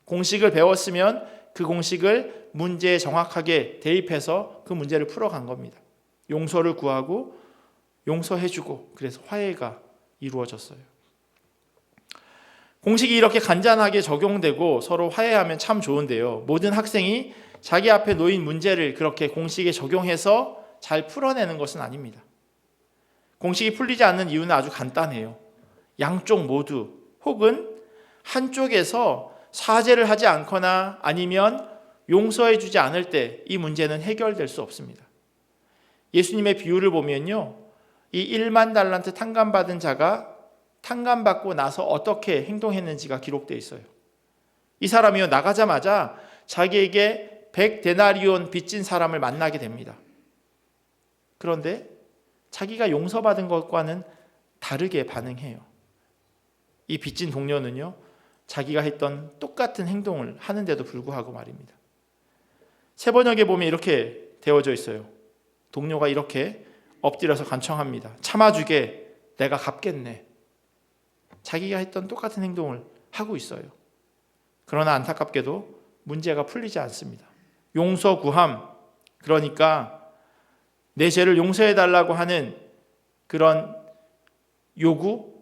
A: 공식을 배웠으면 그 공식을 문제에 정확하게 대입해서 그 문제를 풀어간 겁니다. 용서를 구하고 용서해주고 그래서 화해가 이루어졌어요. 공식이 이렇게 간단하게 적용되고 서로 화해하면 참 좋은데요. 모든 학생이 자기 앞에 놓인 문제를 그렇게 공식에 적용해서 잘 풀어내는 것은 아닙니다. 공식이 풀리지 않는 이유는 아주 간단해요. 양쪽 모두 혹은 한쪽에서 사죄를 하지 않거나 아니면 용서해 주지 않을 때 이 문제는 해결될 수 없습니다. 예수님의 비유를 보면요, 이 1만 달란트 탕감받은 자가 탕감받고 나서 어떻게 행동했는지가 기록되어 있어요. 이 사람이요, 나가자마자 자기에게 100데나리온 빚진 사람을 만나게 됩니다. 그런데 자기가 용서받은 것과는 다르게 반응해요. 이 빚진 동료는요, 자기가 했던 똑같은 행동을 하는데도 불구하고 말입니다. 세 번역에 보면 이렇게 되어져 있어요. 동료가 이렇게 엎드려서 간청합니다. 참아주게, 내가 갚겠네. 자기가 했던 똑같은 행동을 하고 있어요. 그러나 안타깝게도 문제가 풀리지 않습니다. 용서 구함, 그러니까 내 죄를 용서해달라고 하는 그런 요구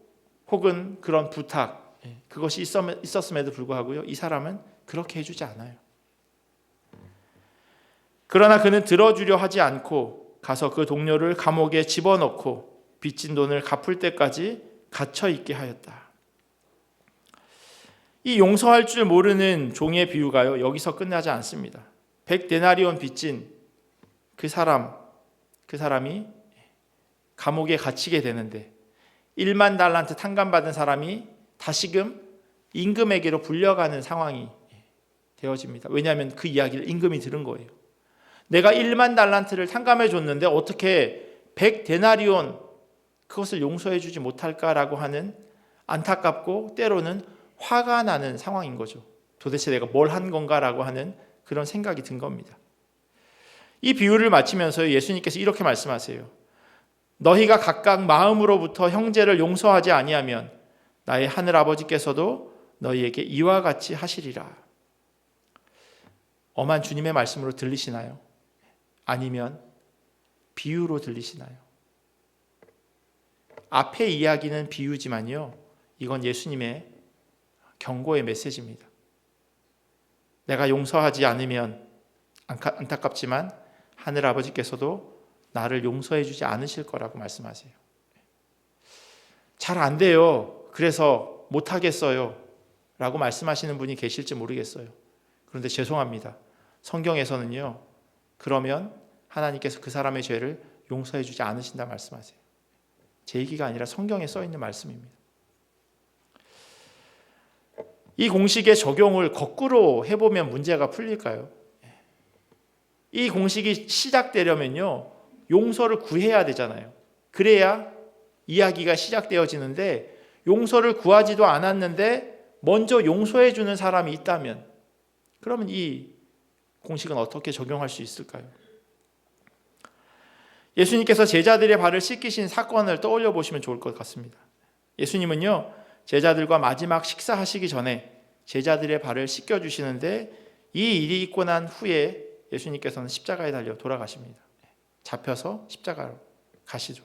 A: 혹은 그런 부탁, 그것이 있었음에도 불구하고요, 이 사람은 그렇게 해주지 않아요. 그러나 그는 들어주려 하지 않고 가서 그 동료를 감옥에 집어넣고 빚진 돈을 갚을 때까지 갇혀 있게 하였다. 이 용서할 줄 모르는 종의 비유가요, 여기서 끝나지 않습니다. 100데나리온 빚진 그 사람이 감옥에 갇히게 되는데 1만 달란트 탕감받은 사람이 다시금 임금에게로 불려가는 상황이 되어집니다. 왜냐하면 그 이야기를 임금이 들은 거예요. 내가 1만 달란트를 탕감해 줬는데 어떻게 100데나리온 그것을 용서해 주지 못할까라고 하는 안타깝고 때로는 화가 나는 상황인 거죠. 도대체 내가 뭘 한 건가라고 하는 그런 생각이 든 겁니다. 이 비유를 마치면서 예수님께서 이렇게 말씀하세요. 너희가 각각 마음으로부터 형제를 용서하지 아니하면 나의 하늘 아버지께서도 너희에게 이와 같이 하시리라. 엄한 주님의 말씀으로 들리시나요? 아니면 비유로 들리시나요? 앞의 이야기는 비유지만요, 이건 예수님의 경고의 메시지입니다. 내가 용서하지 않으면 안타깝지만 하늘 아버지께서도 나를 용서해 주지 않으실 거라고 말씀하세요. 잘 안 돼요, 그래서 못하겠어요 라고 말씀하시는 분이 계실지 모르겠어요. 그런데 죄송합니다, 성경에서는요, 그러면 하나님께서 그 사람의 죄를 용서해 주지 않으신다 말씀하세요. 제 얘기가 아니라 성경에 써 있는 말씀입니다. 이 공식의 적용을 거꾸로 해보면 문제가 풀릴까요? 이 공식이 시작되려면요, 용서를 구해야 되잖아요. 그래야 이야기가 시작되어지는데 용서를 구하지도 않았는데 먼저 용서해 주는 사람이 있다면 그러면 이 공식은 어떻게 적용할 수 있을까요? 예수님께서 제자들의 발을 씻기신 사건을 떠올려 보시면 좋을 것 같습니다. 예수님은요, 제자들과 마지막 식사하시기 전에 제자들의 발을 씻겨주시는데 이 일이 있고 난 후에 예수님께서는 십자가에 달려 돌아가십니다. 잡혀서 십자가로 가시죠.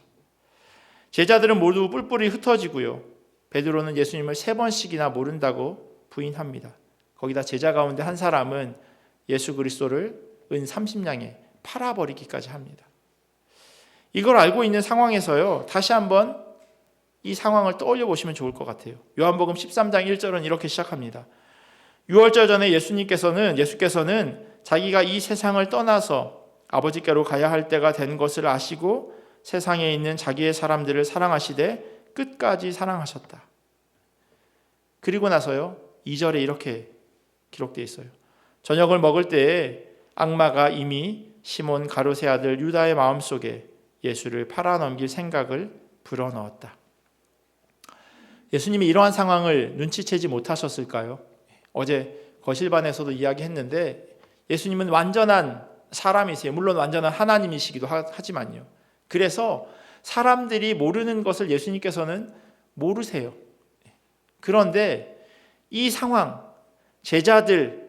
A: 제자들은 모두 뿔뿔이 흩어지고요, 베드로는 예수님을 3번씩이나 모른다고 부인합니다. 거기다 제자 가운데 한 사람은 예수 그리스도를 은 30냥에 팔아버리기까지 합니다. 이걸 알고 있는 상황에서요, 다시 한번 이 상황을 떠올려 보시면 좋을 것 같아요. 요한복음 13장 1절은 이렇게 시작합니다. 6월절 전에 예수께서는 자기가 이 세상을 떠나서 아버지께로 가야 할 때가 된 것을 아시고 세상에 있는 자기의 사람들을 사랑하시되 끝까지 사랑하셨다. 그리고 나서요, 2절에 이렇게 기록되어 있어요. 저녁을 먹을 때에 악마가 이미 시몬 가룟의 아들 유다의 마음속에 예수를 팔아넘길 생각을 불어넣었다. 예수님이 이러한 상황을 눈치채지 못하셨을까요? 어제 거실반에서도 이야기했는데 예수님은 완전한 사람이세요. 물론 완전한 하나님이시기도 하지만요. 그래서 사람들이 모르는 것을 예수님께서는 모르세요. 그런데 이 상황, 제자들,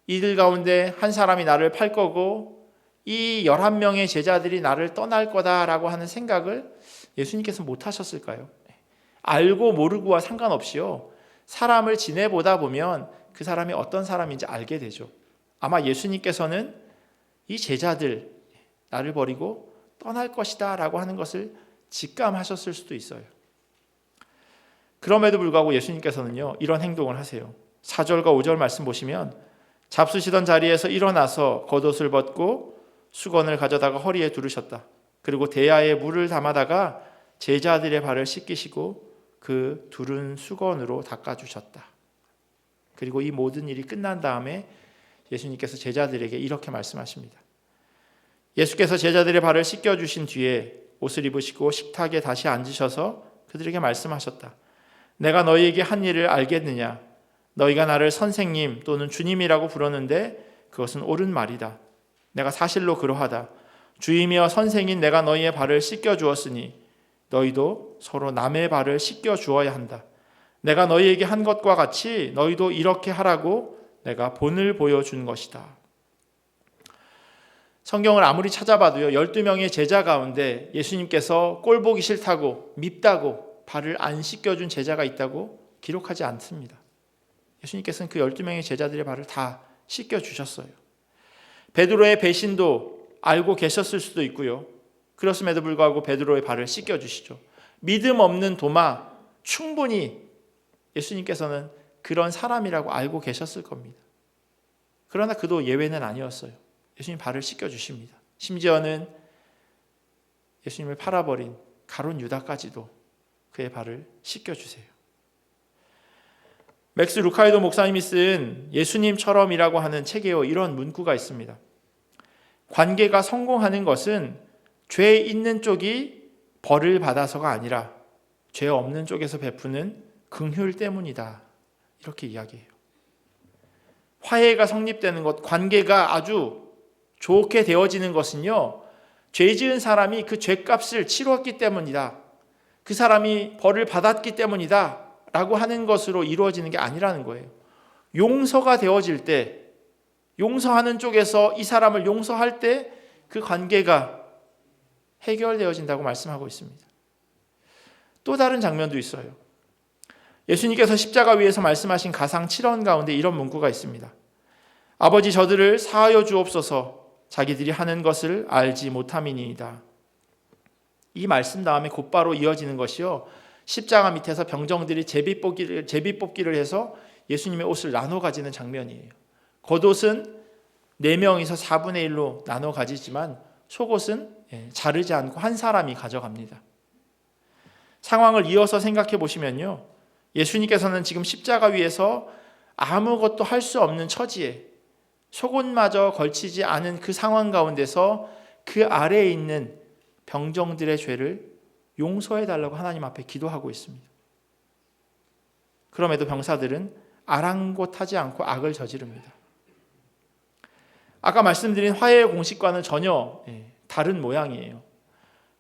A: 이들 가운데 한 사람이 나를 팔 거고 이 11명의 제자들이 나를 떠날 거다라고 하는 생각을 예수님께서 못 하셨을까요? 알고 모르고와 상관없이요, 사람을 지내보다 보면 그 사람이 어떤 사람인지 알게 되죠. 아마 예수님께서는 이 제자들 나를 버리고 떠날 것이다 라고 하는 것을 직감하셨을 수도 있어요. 그럼에도 불구하고 예수님께서는요, 이런 행동을 하세요. 4절과 5절 말씀 보시면 잡수시던 자리에서 일어나서 겉옷을 벗고 수건을 가져다가 허리에 두르셨다. 그리고 대야에 물을 담아다가 제자들의 발을 씻기시고 그 두른 수건으로 닦아주셨다. 그리고 이 모든 일이 끝난 다음에 예수님께서 제자들에게 이렇게 말씀하십니다. 예수께서 제자들의 발을 씻겨주신 뒤에 옷을 입으시고 식탁에 다시 앉으셔서 그들에게 말씀하셨다. 내가 너희에게 한 일을 알겠느냐? 너희가 나를 선생님 또는 주님이라고 부르는데 그것은 옳은 말이다. 내가 사실로 그러하다. 주이며 선생인 내가 너희의 발을 씻겨주었으니 너희도 서로 남의 발을 씻겨주어야 한다. 내가 너희에게 한 것과 같이 너희도 이렇게 하라고 내가 본을 보여준 것이다. 성경을 아무리 찾아봐도요, 12명의 제자 가운데 예수님께서 꼴보기 싫다고 밉다고 발을 안 씻겨준 제자가 있다고 기록하지 않습니다. 예수님께서는 그 12명의 제자들의 발을 다 씻겨주셨어요. 베드로의 배신도 알고 계셨을 수도 있고요. 그렇음에도 불구하고 베드로의 발을 씻겨주시죠. 믿음 없는 도마 충분히 예수님께서는 그런 사람이라고 알고 계셨을 겁니다. 그러나 그도 예외는 아니었어요. 예수님 발을 씻겨주십니다. 심지어는 예수님을 팔아버린 가룟 유다까지도 그의 발을 씻겨주세요. 맥스 루카이도 목사님이 쓴 예수님처럼이라고 하는 책에요, 이런 문구가 있습니다. 관계가 성공하는 것은 죄 있는 쪽이 벌을 받아서가 아니라 죄 없는 쪽에서 베푸는 긍휼 때문이다. 이렇게 이야기해요. 화해가 성립되는 것, 관계가 아주 좋게 되어지는 것은요, 죄 지은 사람이 그 죄값을 치렀기 때문이다. 그 사람이 벌을 받았기 때문이다 라고 하는 것으로 이루어지는 게 아니라는 거예요. 용서가 되어질 때, 용서하는 쪽에서 이 사람을 용서할 때 그 관계가 해결되어진다고 말씀하고 있습니다. 또 다른 장면도 있어요. 예수님께서 십자가 위에서 말씀하신 가상 7원 가운데 이런 문구가 있습니다. 아버지, 저들을 사하여 주옵소서. 자기들이 하는 것을 알지 못함이니이다. 이 말씀 다음에 곧바로 이어지는 것이요, 십자가 밑에서 병정들이 제비뽑기를 해서 예수님의 옷을 나눠 가지는 장면이에요. 겉옷은 4명이서 4분의 1로 나눠 가지지만 속옷은 자르지 않고 한 사람이 가져갑니다. 상황을 이어서 생각해 보시면요, 예수님께서는 지금 십자가 위에서 아무것도 할 수 없는 처지에 속옷마저 걸치지 않은 그 상황 가운데서 그 아래에 있는 병정들의 죄를 용서해 달라고 하나님 앞에 기도하고 있습니다. 그럼에도 병사들은 아랑곳하지 않고 악을 저지릅니다. 아까 말씀드린 화해의 공식과는 전혀 다른 모양이에요.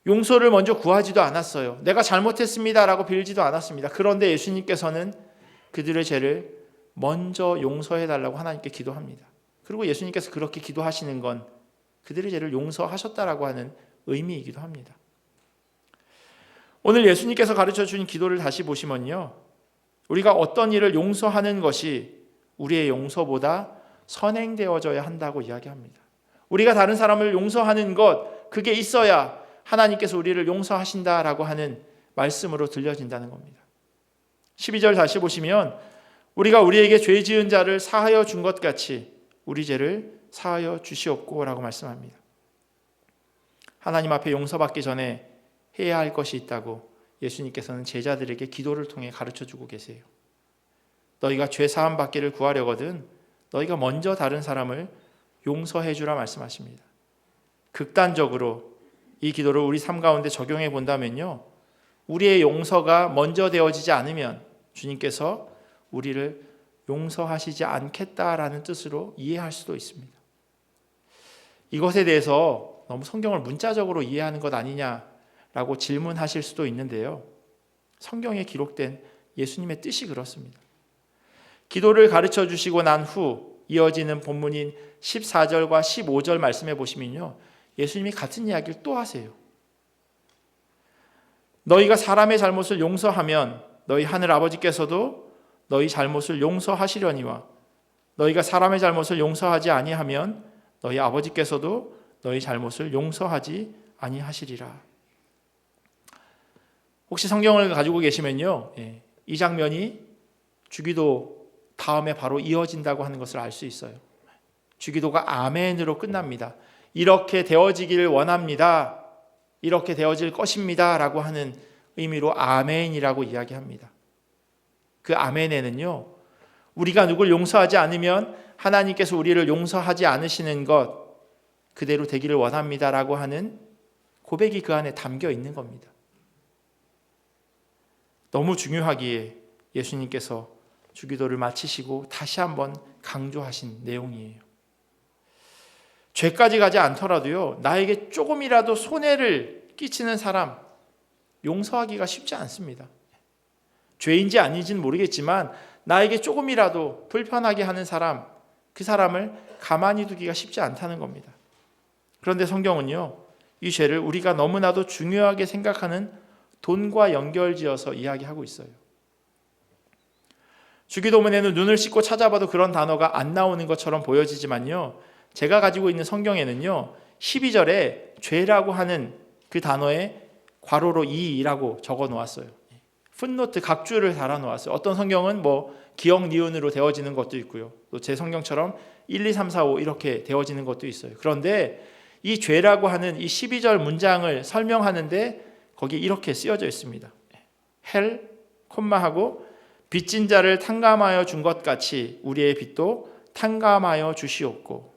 A: 용서를 먼저 구하지도 않았어요. 내가 잘못했습니다라고 빌지도 않았습니다. 그런데 예수님께서는 그들의 죄를 먼저 용서해 달라고 하나님께 기도합니다. 그리고 예수님께서 그렇게 기도하시는 건 그들의 죄를 용서하셨다라고 하는 의미이기도 합니다. 오늘 예수님께서 가르쳐 주신 기도를 다시 보시면요, 우리가 어떤 일을 용서하는 것이 우리의 용서보다 선행되어져야 한다고 이야기합니다. 우리가 다른 사람을 용서하는 것, 그게 있어야 하나님께서 우리를 용서하신다라고 하는 말씀으로 들려진다는 겁니다. 12절 다시 보시면 우리가 우리에게 죄 지은 자를 사하여 준 것 같이 우리 죄를 사하여 주시옵고 라고 말씀합니다. 하나님 앞에 용서받기 전에 해야 할 것이 있다고 예수님께서는 제자들에게 기도를 통해 가르쳐주고 계세요. 너희가 죄 사함 받기를 구하려거든 너희가 먼저 다른 사람을 용서해 주라 말씀하십니다. 극단적으로 이 기도를 우리 삶 가운데 적용해 본다면요, 우리의 용서가 먼저 되어지지 않으면 주님께서 우리를 용서하시지 않겠다라는 뜻으로 이해할 수도 있습니다. 이것에 대해서 너무 성경을 문자적으로 이해하는 것 아니냐라고 질문하실 수도 있는데요, 성경에 기록된 예수님의 뜻이 그렇습니다. 기도를 가르쳐 주시고 난 후 이어지는 본문인 14절과 15절 말씀해 보시면요, 예수님이 같은 이야기를 또 하세요. 너희가 사람의 잘못을 용서하면 너희 하늘 아버지께서도 너희 잘못을 용서하시려니와 너희가 사람의 잘못을 용서하지 아니하면 너희 아버지께서도 너희 잘못을 용서하지 아니하시리라. 혹시 성경을 가지고 계시면요, 이 장면이 주기도 다음에 바로 이어진다고 하는 것을 알 수 있어요. 주기도가 아멘으로 끝납니다. 이렇게 되어지기를 원합니다. 이렇게 되어질 것입니다. 라고 하는 의미로 아멘이라고 이야기합니다. 그 아멘에는요, 우리가 누굴 용서하지 않으면 하나님께서 우리를 용서하지 않으시는 것 그대로 되기를 원합니다. 라고 하는 고백이 그 안에 담겨 있는 겁니다. 너무 중요하기에 예수님께서 주기도를 마치시고 다시 한번 강조하신 내용이에요. 죄까지 가지 않더라도요, 나에게 조금이라도 손해를 끼치는 사람 용서하기가 쉽지 않습니다. 죄인지 아닌지는 모르겠지만 나에게 조금이라도 불편하게 하는 사람, 그 사람을 가만히 두기가 쉽지 않다는 겁니다. 그런데 성경은요, 이 죄를 우리가 너무나도 중요하게 생각하는 돈과 연결지어서 이야기하고 있어요. 주기도문에는 눈을 씻고 찾아봐도 그런 단어가 안 나오는 것처럼 보여지지만요, 제가 가지고 있는 성경에는요 12절에 죄라고 하는 그 단어에 괄호로 이라고 적어 놓았어요. 풋노트 각주를 달아 놓았어요. 어떤 성경은 기역 니은으로 되어지는 것도 있고요, 또 제 성경처럼 1, 2, 3, 4, 5 이렇게 되어지는 것도 있어요. 그런데 이 죄라고 하는 이 12절 문장을 설명하는데 거기 이렇게 쓰여져 있습니다. 헬, 콤마하고 빚진 자를 탕감하여 준 것 같이 우리의 빚도 탕감하여 주시옵고.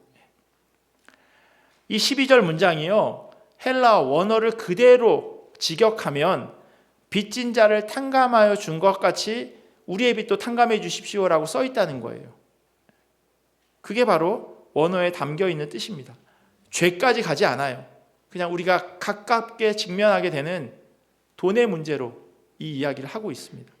A: 이 12절 문장이요, 헬라 원어를 그대로 직역하면 빚진 자를 탕감하여 준 것 같이 우리의 빚도 탕감해 주십시오라고 써 있다는 거예요. 그게 바로 원어에 담겨 있는 뜻입니다. 죄까지 가지 않아요. 그냥 우리가 가깝게 직면하게 되는 돈의 문제로 이 이야기를 하고 있습니다.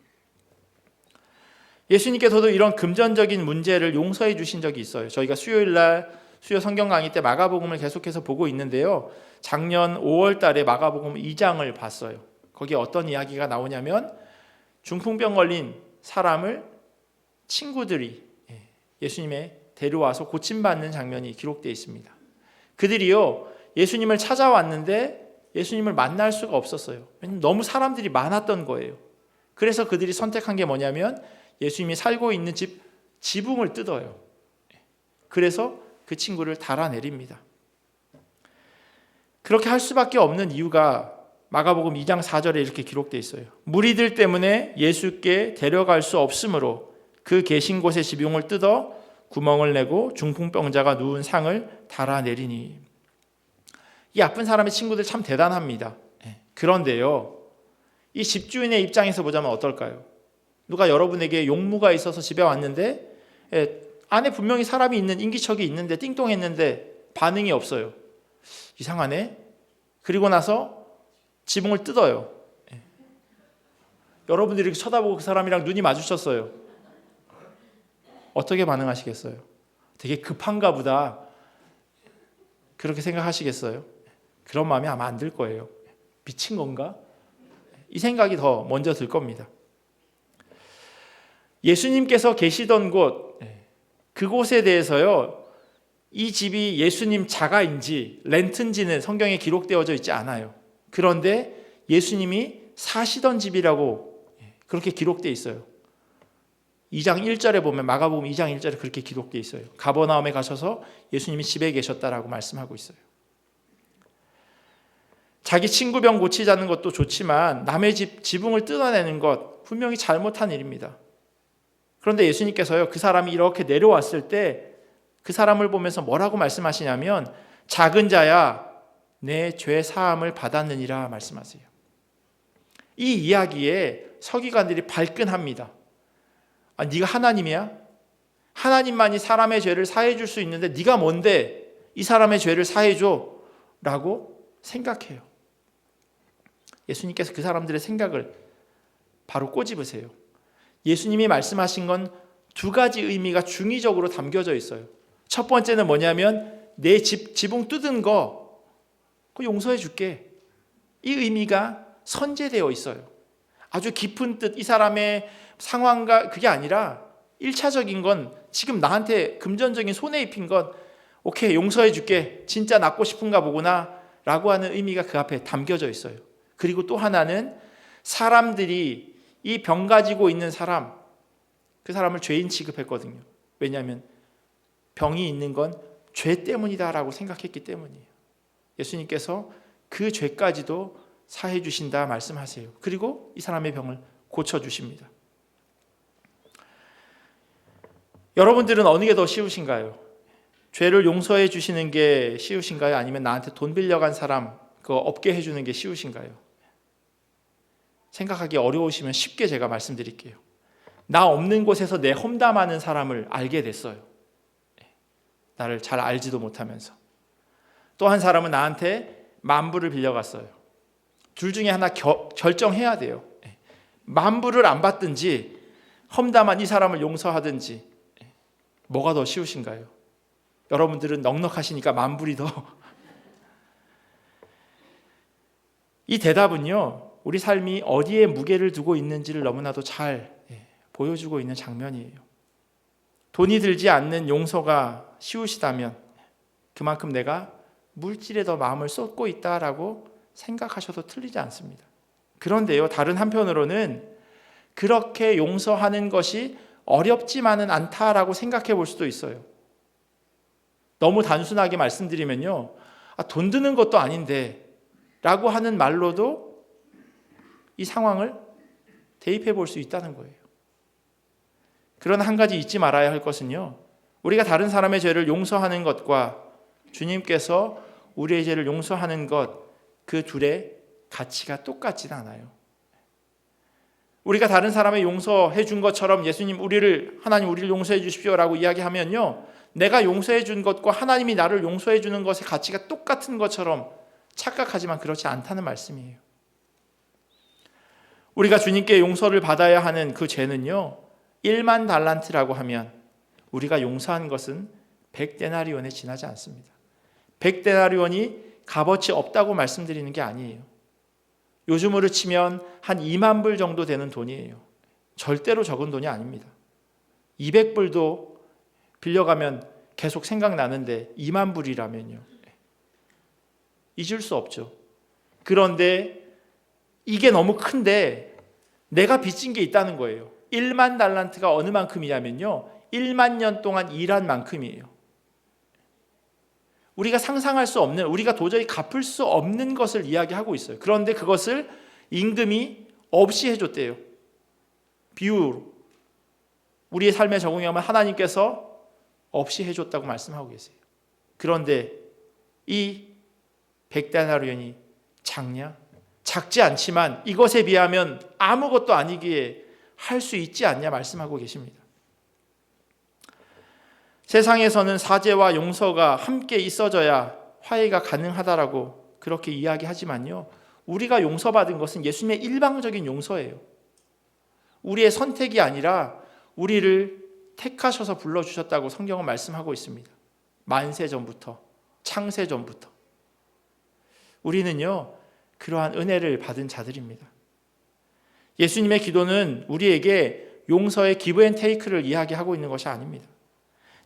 A: 예수님께서도 이런 금전적인 문제를 용서해 주신 적이 있어요. 저희가 수요일날 수요 성경 강의 때 마가복음을 계속해서 보고 있는데요, 작년 5월 달에 마가복음 2장을 봤어요. 거기에 어떤 이야기가 나오냐면 중풍병 걸린 사람을 친구들이 예수님에 데려와서 고침받는 장면이 기록되어 있습니다. 그들이요, 예수님을 찾아왔는데 예수님을 만날 수가 없었어요. 왜냐하면 너무 사람들이 많았던 거예요. 그래서 그들이 선택한 게 뭐냐면 예수님이 살고 있는 집 지붕을 뜯어요. 그래서 그 친구를 달아내립니다. 그렇게 할 수밖에 없는 이유가 마가복음 2장 4절에 이렇게 기록되어 있어요. 무리들 때문에 예수께 데려갈 수 없으므로 그 계신 곳의 지붕을 뜯어 구멍을 내고 중풍병자가 누운 상을 달아내리니. 이 아픈 사람의 친구들 참 대단합니다. 그런데요, 이 집주인의 입장에서 보자면 어떨까요? 누가 여러분에게 용무가 있어서 집에 왔는데 안에 분명히 사람이 있는, 인기척이 있는데 띵동했는데 반응이 없어요. 이상하네. 그리고 나서 지붕을 뜯어요. 여러분들이 이렇게 쳐다보고 그 사람이랑 눈이 마주쳤어요. 어떻게 반응하시겠어요? 되게 급한가 보다 그렇게 생각하시겠어요? 그런 마음이 아마 안 들 거예요. 미친 건가? 이 생각이 더 먼저 들 겁니다. 예수님께서 계시던 곳, 그곳에 대해서요, 이 집이 예수님 자가인지 렌트인지는 성경에 기록되어져 있지 않아요. 그런데 예수님이 사시던 집이라고 그렇게 기록되어 있어요. 2장 1절에 보면, 마가복음 2장 1절에 그렇게 기록되어 있어요. 가버나움에 가셔서 예수님이 집에 계셨다라고 말씀하고 있어요. 자기 친구 병 고치자는 것도 좋지만 남의 집 지붕을 뜯어내는 것 분명히 잘못한 일입니다. 그런데 예수님께서요, 그 사람이 이렇게 내려왔을 때 그 사람을 보면서 뭐라고 말씀하시냐면 작은 자야 내 죄 사함을 받았느니라 말씀하세요. 이 이야기에 서기관들이 발끈합니다. 네가 하나님이야? 하나님만이 사람의 죄를 사해 줄 수 있는데 네가 뭔데 이 사람의 죄를 사해 줘? 라고 생각해요. 예수님께서 그 사람들의 생각을 바로 꼬집으세요. 예수님이 말씀하신 건 두 가지 의미가 중의적으로 담겨져 있어요. 첫 번째는 뭐냐면 내 지붕 뜯은 거 그거 용서해 줄게. 이 의미가 선제되어 있어요. 아주 깊은 뜻, 이 사람의 상황과 그게 아니라 1차적인 건 지금 나한테 금전적인 손해 입힌 건 오케이 용서해 줄게 진짜 낫고 싶은가 보구나 라고 하는 의미가 그 앞에 담겨져 있어요. 그리고 또 하나는 사람들이 이 병 가지고 있는 사람 그 사람을 죄인 취급했거든요. 왜냐하면 병이 있는 건 죄 때문이다라고 생각했기 때문이에요. 예수님께서 그 죄까지도 사해 주신다 말씀하세요. 그리고 이 사람의 병을 고쳐주십니다. 여러분들은 어느 게 더 쉬우신가요? 죄를 용서해 주시는 게 쉬우신가요? 아니면 나한테 돈 빌려간 사람 그거 없게 해주는 게 쉬우신가요? 생각하기 어려우시면 쉽게 제가 말씀드릴게요. 나 없는 곳에서 내 험담하는 사람을 알게 됐어요. 나를 잘 알지도 못하면서. 또 한 사람은 나한테 10,000불을 빌려갔어요. 둘 중에 하나 결정해야 돼요. 10,000불을 안 받든지 험담한 이 사람을 용서하든지 뭐가 더 쉬우신가요? 여러분들은 넉넉하시니까 10,000불이 더. 이 대답은요, 우리 삶이 어디에 무게를 두고 있는지를 너무나도 잘 보여주고 있는 장면이에요. 돈이 들지 않는 용서가 쉬우시다면 그만큼 내가 물질에 더 마음을 쏟고 있다라고 생각하셔도 틀리지 않습니다. 그런데요, 다른 한편으로는 그렇게 용서하는 것이 어렵지만은 않다라고 생각해 볼 수도 있어요. 너무 단순하게 말씀드리면요, 돈 드는 것도 아닌데 라고 하는 말로도 이 상황을 대입해 볼 수 있다는 거예요. 그러나 한 가지 잊지 말아야 할 것은요, 우리가 다른 사람의 죄를 용서하는 것과 주님께서 우리의 죄를 용서하는 것, 그 둘의 가치가 똑같지는 않아요. 우리가 다른 사람의 용서해 준 것처럼 예수님 하나님 우리를 용서해 주십시오라고 이야기하면요, 내가 용서해 준 것과 하나님이 나를 용서해 주는 것의 가치가 똑같은 것처럼 착각하지만 그렇지 않다는 말씀이에요. 우리가 주님께 용서를 받아야 하는 그 죄는요, 1만 달란트라고 하면 우리가 용서한 것은 100데나리온에 지나지 않습니다. 100데나리온이 값어치 없다고 말씀드리는 게 아니에요. 요즘으로 치면 한 2만 불 정도 되는 돈이에요. 절대로 적은 돈이 아닙니다. 200불도 빌려가면 계속 생각나는데 2만 불이라면요, 잊을 수 없죠. 그런데 이게 너무 큰데 내가 빚진 게 있다는 거예요. 1만 달란트가 어느 만큼이냐면요, 1만 년 동안 일한 만큼이에요. 우리가 상상할 수 없는, 우리가 도저히 갚을 수 없는 것을 이야기하고 있어요. 그런데 그것을 임금이 없이 해줬대요. 비유로 우리의 삶에 적용하면 하나님께서 없이 해줬다고 말씀하고 계세요. 그런데 이 100데나리온이 작냐? 작지 않지만 이것에 비하면 아무것도 아니기에 할 수 있지 않냐 말씀하고 계십니다. 세상에서는 사죄와 용서가 함께 있어져야 화해가 가능하다라고 그렇게 이야기하지만요, 우리가 용서받은 것은 예수님의 일방적인 용서예요. 우리의 선택이 아니라 우리를 택하셔서 불러주셨다고 성경은 말씀하고 있습니다. 만세 전부터, 창세 전부터. 우리는요, 그러한 은혜를 받은 자들입니다. 예수님의 기도는 우리에게 용서의 기브 앤 테이크를 이야기하고 있는 것이 아닙니다.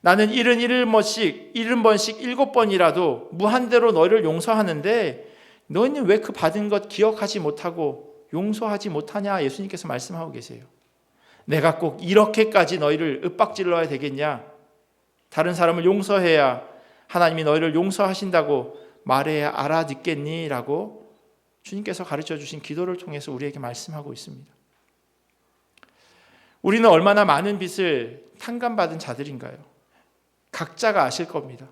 A: 나는 77번씩 7번이라도 무한대로 너희를 용서하는데 너희는 왜 그 받은 것 기억하지 못하고 용서하지 못하냐 예수님께서 말씀하고 계세요. 내가 꼭 이렇게까지 너희를 윽박질러야 되겠냐? 다른 사람을 용서해야 하나님이 너희를 용서하신다고 말해야 알아듣겠니? 라고 주님께서 가르쳐 주신 기도를 통해서 우리에게 말씀하고 있습니다. 우리는 얼마나 많은 빚을 탕감받은 자들인가요? 각자가 아실 겁니다.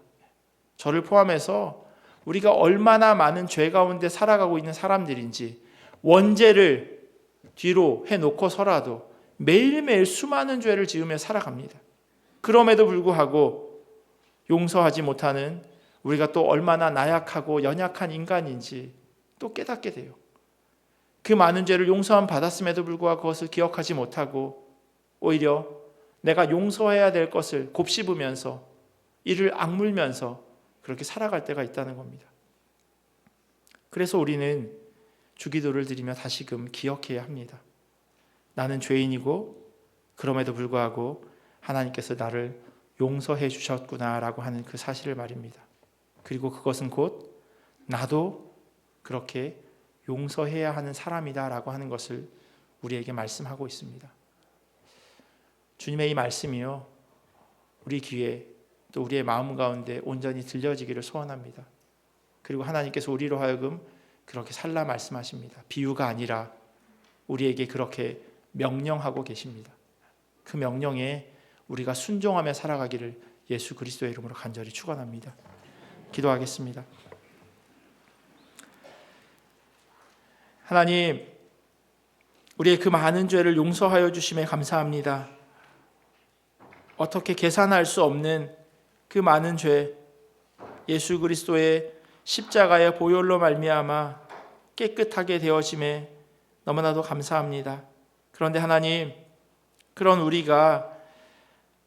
A: 저를 포함해서 우리가 얼마나 많은 죄 가운데 살아가고 있는 사람들인지, 원죄를 뒤로 해놓고서라도 매일매일 수많은 죄를 지으며 살아갑니다. 그럼에도 불구하고 용서하지 못하는 우리가 또 얼마나 나약하고 연약한 인간인지 또 깨닫게 돼요. 그 많은 죄를 용서함 받았음에도 불구하고 그것을 기억하지 못하고 오히려 내가 용서해야 될 것을 곱씹으면서 이를 악물면서 그렇게 살아갈 때가 있다는 겁니다. 그래서 우리는 주기도를 드리며 다시금 기억해야 합니다. 나는 죄인이고 그럼에도 불구하고 하나님께서 나를 용서해 주셨구나라고 하는 그 사실을 말입니다. 그리고 그것은 곧 나도 그렇게 용서해야 하는 사람이다라고 하는 것을 우리에게 말씀하고 있습니다. 주님의 이 말씀이요, 우리 귀에 또 우리의 마음 가운데 온전히 들려지기를 소원합니다. 그리고 하나님께서 우리로 하여금 그렇게 살라 말씀하십니다. 비유가 아니라 우리에게 그렇게 명령하고 계십니다. 그 명령에 우리가 순종하며 살아가기를 예수 그리스도의 이름으로 간절히 축원합니다. 기도하겠습니다. 하나님, 우리의 그 많은 죄를 용서하여 주심에 감사합니다. 어떻게 계산할 수 없는 그 많은 죄, 예수 그리스도의 십자가의 보혈로 말미암아 깨끗하게 되어짐에 너무나도 감사합니다. 그런데 하나님, 그런 우리가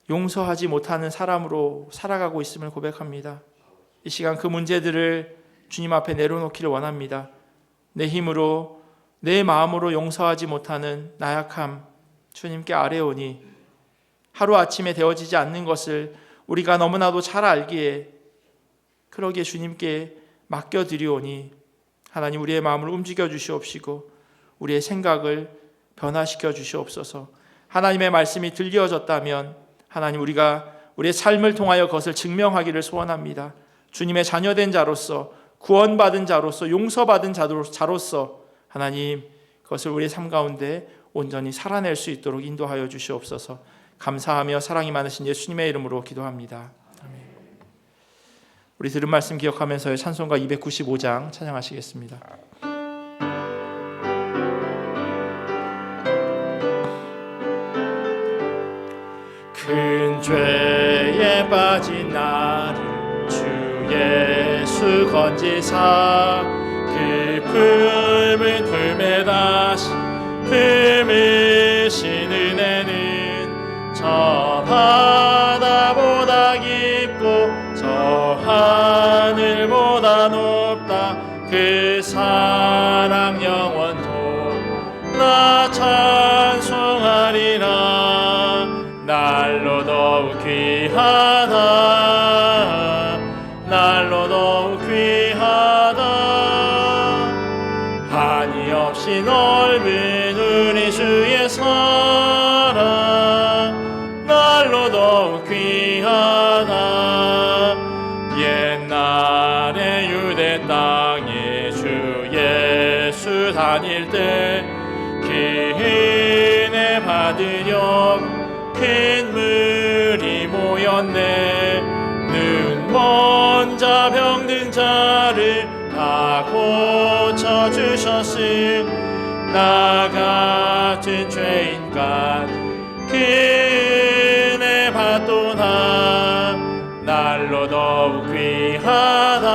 A: 용서하지 못하는 사람으로 살아가고 있음을 고백합니다. 이 시간 그 문제들을 주님 앞에 내려놓기를 원합니다. 내 힘으로, 내 마음으로 용서하지 못하는 나약함 주님께 아뢰오니 하루아침에 되어지지 않는 것을 우리가 너무나도 잘 알기에 그러기에 주님께 맡겨드리오니 하나님, 우리의 마음을 움직여 주시옵시고 우리의 생각을 변화시켜 주시옵소서. 하나님의 말씀이 들려졌다면 하나님, 우리가 우리의 삶을 통하여 그것을 증명하기를 소원합니다. 주님의 자녀된 자로서, 구원받은 자로서, 용서받은 자로서 하나님, 그것을 우리의 삶 가운데 온전히 살아낼 수 있도록 인도하여 주시옵소서. 감사하며 사랑이 많으신 예수님의 이름으로 기도합니다. 아멘. 우리 들은 말씀 기억하면서 찬송가 295장 찬양하시겠습니다. 큰 죄에 빠진 나를 주 예수 건지사 그 품은 품에 다시 품으신 은혜는 저 바다보다 깊고 저 하늘보다 높다. 그 사랑 영원토록 나 찬송하리라. 날로 더욱 귀하다. 날로 더욱 귀하다. 한이 없이 넓은 우리 주의 사랑 날로 더욱 귀하다. 옛날에 유대 땅에 주 예수 다닐 때 그 은혜 받으려 큰 물이 모였네. 눈먼 자 병든 자를 다 고쳐주셨으니 나 같은 죄인간 그 은혜 받도다. 날로 더욱 귀하다.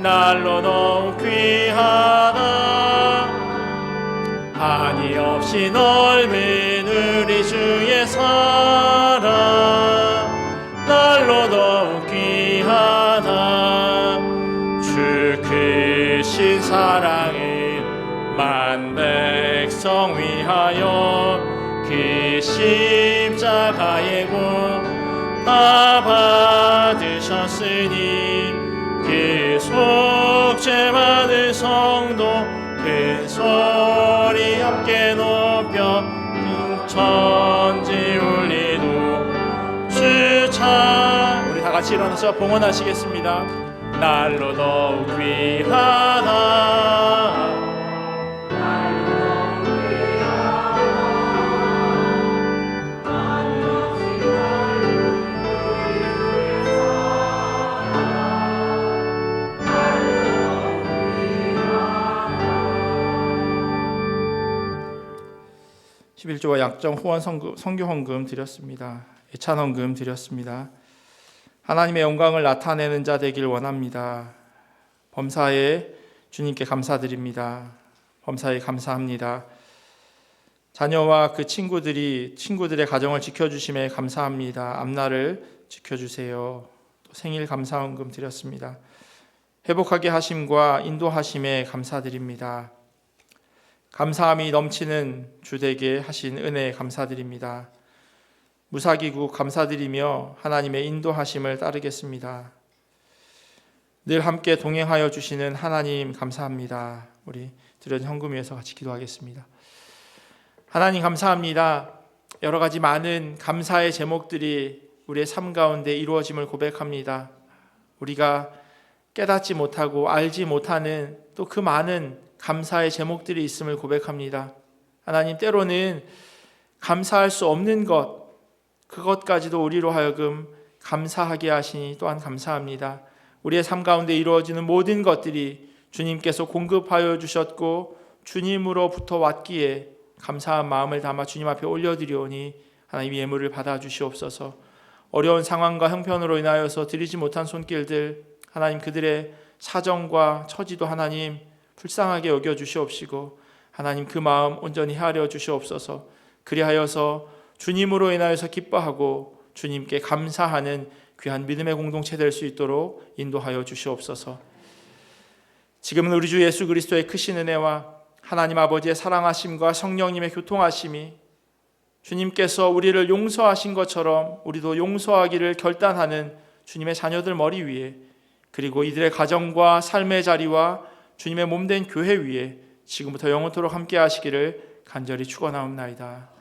A: 날로 더욱 귀하다. 한이 없이 넓은 우리 주의 사랑 날로 더욱 귀하다. 주 크신 사랑을 만 백성 위하여 그 십자가의 고 다 받으셨으니 그 속죄 받은 성도 큰 소리 함께 높여 천지 울리도 주 찬. 우리 다 같이 일어나서 봉헌하시겠습니다. 날로 더욱 귀하다. (11조와) 약정 후원 선교 헌금 드렸습니다. 애찬 헌금 드렸습니다. 하나님의 영광을 나타내는 자 되길 원합니다. 범사에 주님께 감사드립니다. 범사에 감사합니다. 자녀와 그 친구들의 가정을 지켜주심에 감사합니다. 앞날을 지켜주세요. 또 생일 감사 헌금 드렸습니다. 회복하게 하심과 인도하심에 감사드립니다. 감사함이 넘치는 주되게 하신 은혜에 감사드립니다. 무사기국 감사드리며 하나님의 인도하심을 따르겠습니다. 늘 함께 동행하여 주시는 하나님 감사합니다. 우리 드린 헌금 위해서 같이 기도하겠습니다. 하나님 감사합니다. 여러 가지 많은 감사의 제목들이 우리의 삶 가운데 이루어짐을 고백합니다. 우리가 깨닫지 못하고 알지 못하는 또 그 많은 감사의 제목들이 있음을 고백합니다. 하나님, 때로는 감사할 수 없는 것, 그것까지도 우리로 하여금 감사하게 하시니 또한 감사합니다. 우리의 삶 가운데 이루어지는 모든 것들이 주님께서 공급하여 주셨고 주님으로부터 왔기에 감사한 마음을 담아 주님 앞에 올려드리오니 하나님 예물을 받아주시옵소서. 어려운 상황과 형편으로 인하여서 드리지 못한 손길들, 하나님 그들의 사정과 처지도 하나님 불쌍하게 여겨주시옵시고 하나님 그 마음 온전히 헤아려 주시옵소서. 그리하여서 주님으로 인하여서 기뻐하고 주님께 감사하는 귀한 믿음의 공동체 될 수 있도록 인도하여 주시옵소서. 지금은 우리 주 예수 그리스도의 크신 은혜와 하나님 아버지의 사랑하심과 성령님의 교통하심이 주님께서 우리를 용서하신 것처럼 우리도 용서하기를 결단하는 주님의 자녀들 머리 위에, 그리고 이들의 가정과 삶의 자리와 주님의 몸된 교회 위에 지금부터 영원토록 함께 하시기를 간절히 축원하옵나이다.